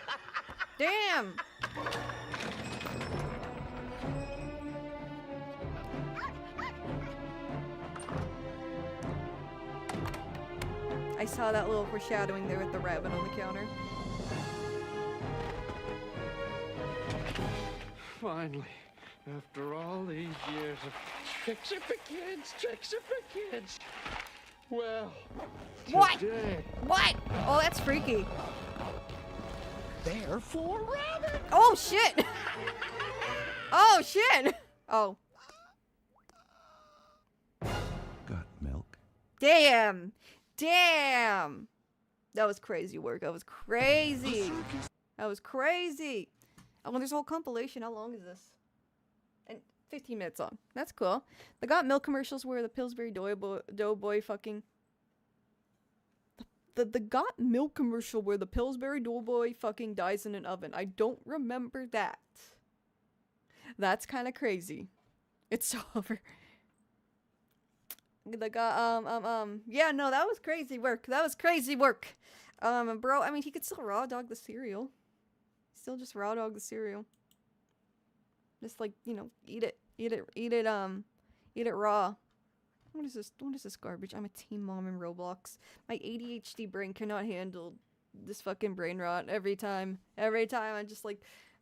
Damn! I saw that little foreshadowing there with the rabbit on the counter. Finally, after all these years of tricks are for kids. Well, What? today... What? Oh, that's freaky. They're for rabbits! Oh, shit! Oh, shit! Oh. Got milk? Damn! Damn! That was crazy work. That was crazy! Oh, there's a whole compilation. How long is this? And 15 minutes long. That's cool. The Got Milk commercials where the Pillsbury Doughboy fucking... The Got Milk commercial where the Pillsbury Doughboy fucking dies in an oven. I don't remember that. That's kind of crazy. It's over. Yeah, no, that was crazy work. That was crazy work. Bro, I mean, he could still raw dog the cereal. Still just raw dog the cereal. Just like, you know, eat it raw. What is this garbage? I'm a teen mom in Roblox. My ADHD brain cannot handle this fucking brain rot every time. Every time I just like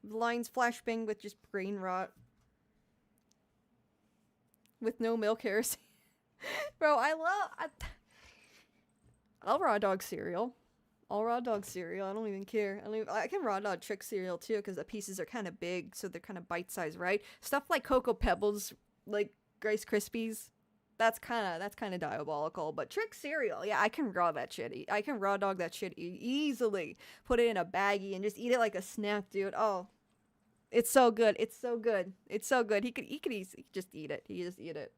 lines flashbang with just brain rot. With no milk heresy. Bro, I'll raw dog cereal. I'll raw dog cereal. I don't even care. I can raw dog trick cereal too because the pieces are kind of big, so they're kind of bite-sized, right? Stuff like Cocoa Pebbles, like Rice Krispies, that's kind of diabolical. But trick cereal, yeah, I can raw that shit. I can raw dog that shit easily. Put it in a baggie and just eat it like a snack, dude. Oh, it's so good. It's so good. It's so good. He could just eat it. He just eat it.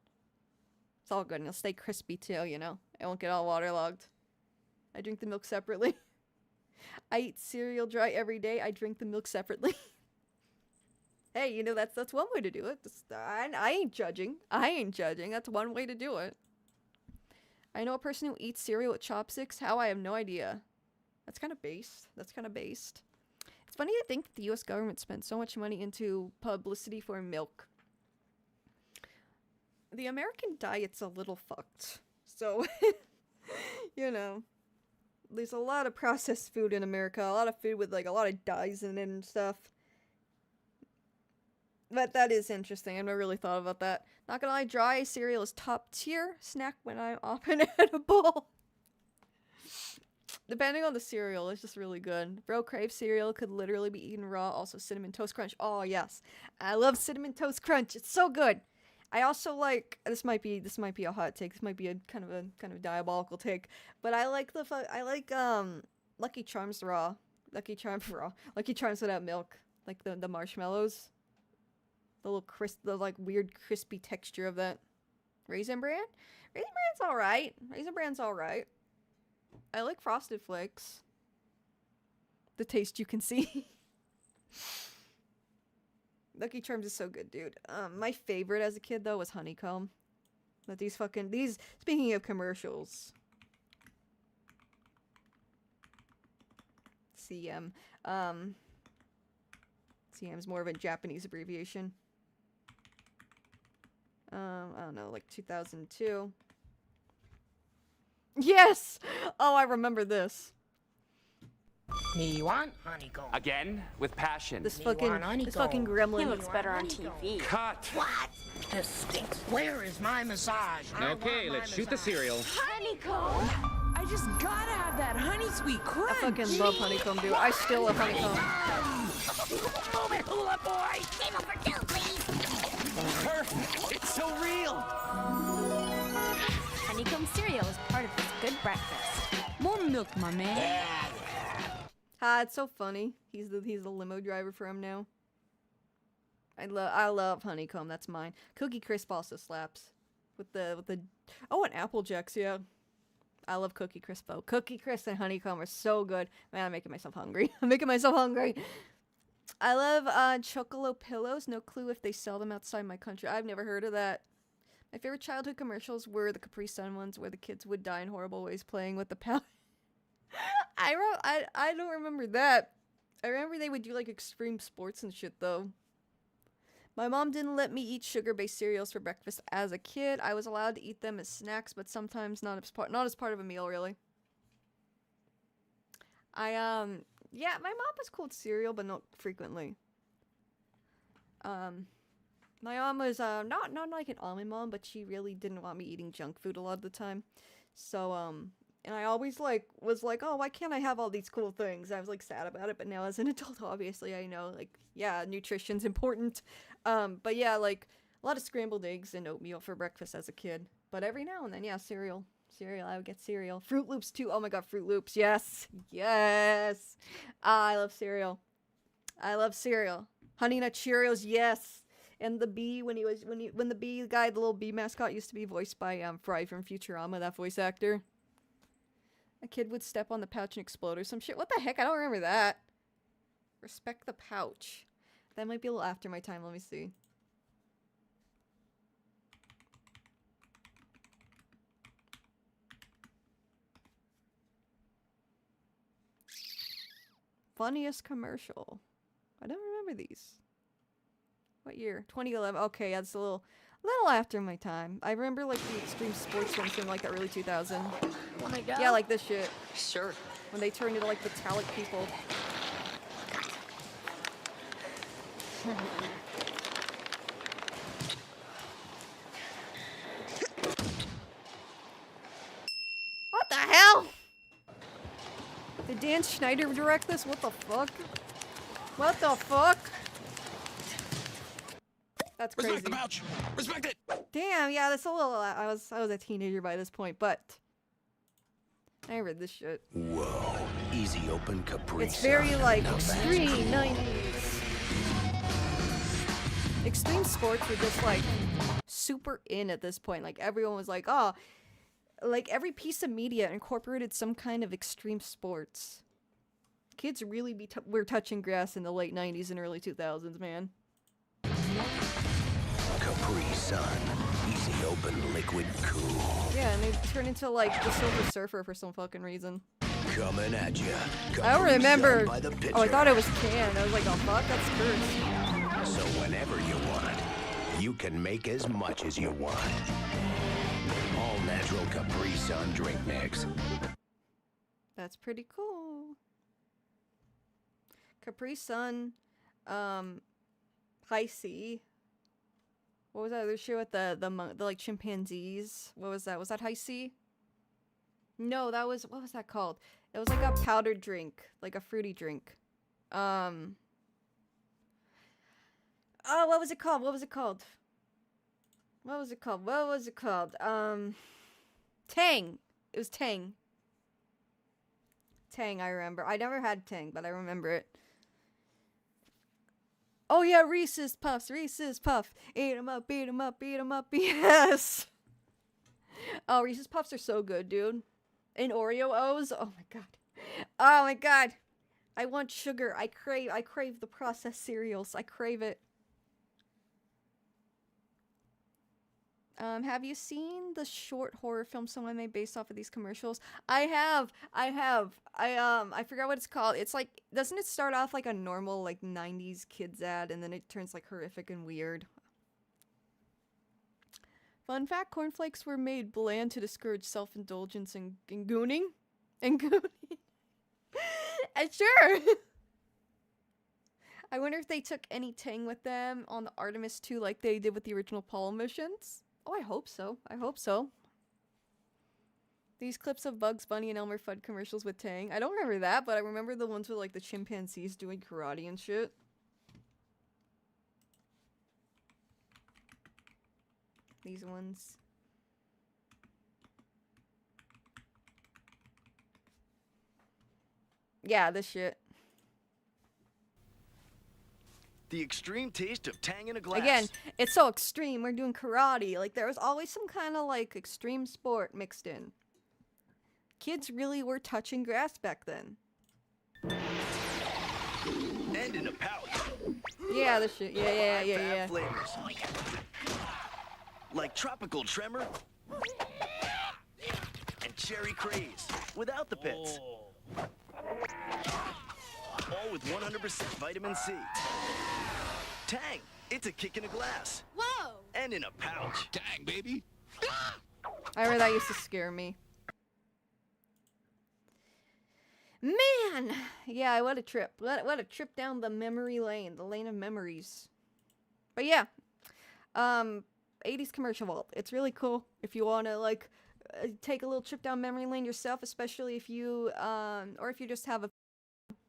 It's all good, and it'll stay crispy too, you know? It won't get all waterlogged. I drink the milk separately. I eat cereal dry every day. I drink the milk separately. Hey, you know, that's one way to do it. I ain't judging. I ain't judging. That's one way to do it. I know a person who eats cereal with chopsticks. How? I have no idea. That's kind of based. It's funny to think that the U.S. government spent so much money into publicity for milk. The American diet's a little fucked. So, you know, there's a lot of processed food in America. A lot of food with, like, a lot of dyes in it and stuff. But that is interesting. I've never really thought about that. Not gonna lie, dry cereal is top tier snack when I'm often edible. Depending on the cereal, it's just really good. Bro, crave cereal could literally be eaten raw. Also, Cinnamon Toast Crunch. Oh, yes. I love Cinnamon Toast Crunch. It's so good. I also like, this might be a hot take. This might be a kind of diabolical take. But I like Lucky Charms raw. Lucky Charms raw. Lucky Charms without milk. Like the marshmallows. The little the like weird crispy texture of that. Raisin Bran? Raisin Bran's alright. Raisin Bran's alright. I like Frosted Flakes. The taste you can see. Lucky Charms is so good, dude. My favorite as a kid though was Honeycomb. But speaking of commercials. CM. CM is more of a Japanese abbreviation. I don't know, like 2002. Yes! Oh, I remember this. Me want honeycomb. Again, with passion. This fucking gremlin. He looks better on TV. Cut! What? This stinks. Where is my massage? Okay, let's shoot the cereal. Honeycomb? I just gotta have that honey sweet crunch. I fucking love Honeycomb, dude. I still love Honeycomb. Move it, hula boy! Table for two, please! Perfect! It's so real! Honeycomb cereal is part of this good breakfast. More milk, my man. It's so funny. He's the limo driver for him now. I love Honeycomb. That's mine. Cookie Crisp also slaps. With the and Apple Jacks, yeah. I love Cookie Crisp though. Cookie Crisp and Honeycomb are so good. Man, I'm making myself hungry. I love Chocolo Pillows. No clue if they sell them outside my country. I've never heard of that. My favorite childhood commercials were the Capri Sun ones where the kids would die in horrible ways playing with the powder. I don't remember that. I remember they would do like extreme sports and shit though. My mom didn't let me eat sugar-based cereals for breakfast as a kid. I was allowed to eat them as snacks, but sometimes not as part of a meal really. Yeah, my mom was cool with cereal, but not frequently. My mom was not like an almond mom, but she really didn't want me eating junk food a lot of the time. So and I always was like, oh, why can't I have all these cool things? I was like sad about it, but now as an adult, obviously I know like yeah, nutrition's important. But yeah, like a lot of scrambled eggs and oatmeal for breakfast as a kid. But every now and then, yeah, cereal. I would get cereal. Fruit Loops too. Oh my god, Fruit Loops. Yes. I love cereal. Honey Nut Cheerios. Yes. And the bee, when the bee guy, the little bee mascot, used to be voiced by Fry from Futurama, that voice actor. A kid would step on the pouch and explode or some shit. What the heck? I don't remember that. Respect the pouch. That might be a little after my time. Let me see. Funniest commercial. I don't remember these. What year? 2011. Okay, that's a little after my time. I remember like the extreme sports ones from like the early 2000s. Want me to go? Yeah, like this shit. Sure. When they turned into like metallic people. What the hell? Did Dan Schneider direct this? What the fuck? What the fuck? That's crazy. Respect the pouch. Respect it. Damn, yeah, that's a little. I was a teenager by this point, but I read this shit. Whoa, easy open Capri. It's very like extreme 90s. Extreme sports were just like super in at this point. Like everyone was like, oh, like every piece of media incorporated some kind of extreme sports. Kids really were touching grass in the late 90s and early 2000s, man. Capri Sun, easy open liquid cool. Yeah, and they turned into like the Silver Surfer for some fucking reason. Coming at ya. I don't remember. By the Oh, I thought it was canned. I was like, oh fuck, that's cursed. So whenever you want, you can make as much as you want. All natural Capri Sun drink mix. That's pretty cool. Capri Sun, High C. What was that other show with the like chimpanzees? What was that? Was that High C? No, that was, what was that called? It was like a powdered drink, like a fruity drink. Oh, what was it called? What was it called? What was it called? What was it called? Tang. It was Tang. Tang, I remember. I never had Tang, but I remember it. Oh yeah, Reese's Puffs, Reese's Puff. Eat 'em up, beat 'em up, beat 'em up, yes. Oh, Reese's Puffs are so good, dude. And Oreo O's, oh my god. Oh my god. I want sugar. I crave the processed cereals. I crave it. Have you seen the short horror film someone made based off of these commercials? I have. I forgot what it's called. It's like, doesn't it start off like a normal like 90s kids ad and then it turns like horrific and weird? Fun fact, cornflakes were made bland to discourage self-indulgence and gooning. And gooning. Sure. I wonder if they took any Tang with them on the Artemis 2 like they did with the original Apollo missions. Oh, I hope so. I hope so. These clips of Bugs Bunny and Elmer Fudd commercials with Tang. I don't remember that, but I remember the ones with like the chimpanzees doing karate and shit. These ones. Yeah, this shit. The extreme taste of Tang in a glass. Again, it's so extreme. We're doing karate. Like, there was always some kind of, like, extreme sport mixed in. Kids really were touching grass back then. And in a pouch. Yeah, this shit. Yeah. Fab flavors. Like tropical tremor and cherry craze without the pits. All with 100% vitamin C. Tang, it's a kick in a glass. Whoa! And in a pouch. Tang, baby. I remember that used to scare me. Man! Yeah, what a trip. What a trip down the memory lane. The lane of memories. But yeah. 80s commercial vault. It's really cool if you want to, like, take a little trip down memory lane yourself, especially if you, or if you just have a,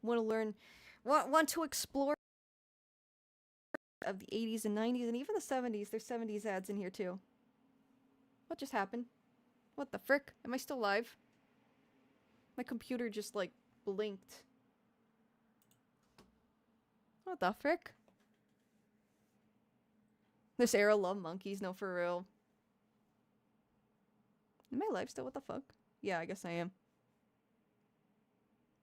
want to learn, want to explore of the 80s and 90s and even the 70s. There's 70s ads in here too. What just happened? What the frick? Am I still live? My computer just like blinked. What the frick? This era love monkeys, no for real. Am I live still? What the fuck? Yeah, I guess I am.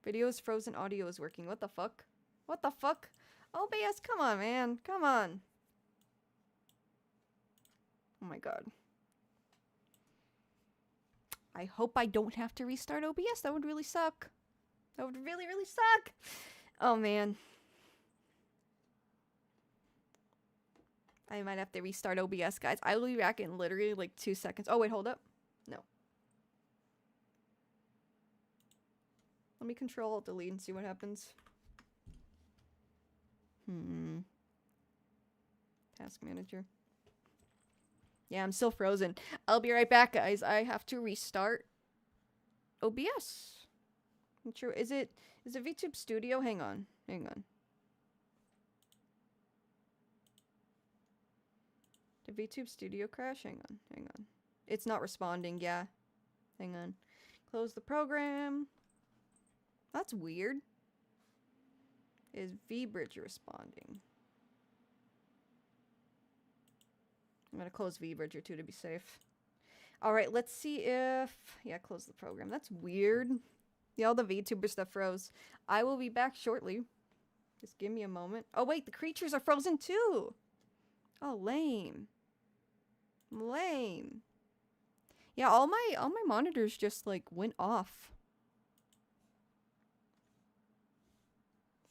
Video is frozen, audio is working. What the fuck? What the fuck? OBS, come on, man. Come on. Oh my god. I hope I don't have to restart OBS. That would really suck. That would really, really suck. Oh, man. I might have to restart OBS, guys. I will be back in literally like 2 seconds. Oh, wait, hold up. No. Let me Control Delete and see what happens. Task Manager. Yeah, I'm still frozen. I'll be right back, guys. I have to restart OBS. I'm sure. Is it VTube Studio? Hang on. Hang on. Did VTube Studio crash? Hang on. Hang on. It's not responding. Yeah. Hang on. Close the program. That's weird. Is VBridge responding? I'm gonna close VBridge too to be safe. Alright, let's see if... Yeah, close the program. That's weird. Yeah, all the VTuber stuff froze. I will be back shortly. Just give me a moment. Oh wait, the creatures are frozen too! Oh, lame. Lame. Yeah, all my monitors just like went off.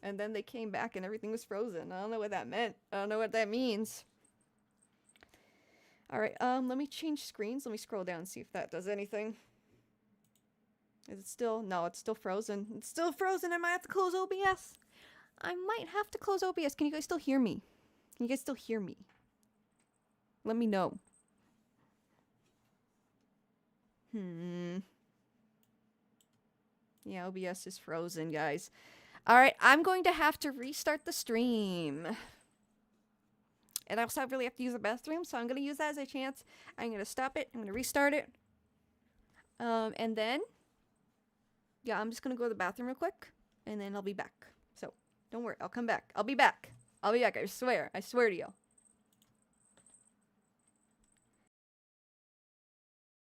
And then they came back and everything was frozen. I don't know what that meant. I don't know what that means. Alright, let me change screens. Let me scroll down and see if that does anything. Is it still? No, it's still frozen. It's still frozen. I might have to close OBS. I might have to close OBS. Can you guys still hear me? Can you guys still hear me? Let me know. Yeah, OBS is frozen, guys. Alright, I'm going to have to restart the stream. And I also really have to use the bathroom, so I'm going to use that as a chance. I'm going to stop it. I'm going to restart it. And then... Yeah, I'm just going to go to the bathroom real quick. And then I'll be back. So, don't worry. I'll come back. I'll be back. I'll be back. I swear. I swear to you.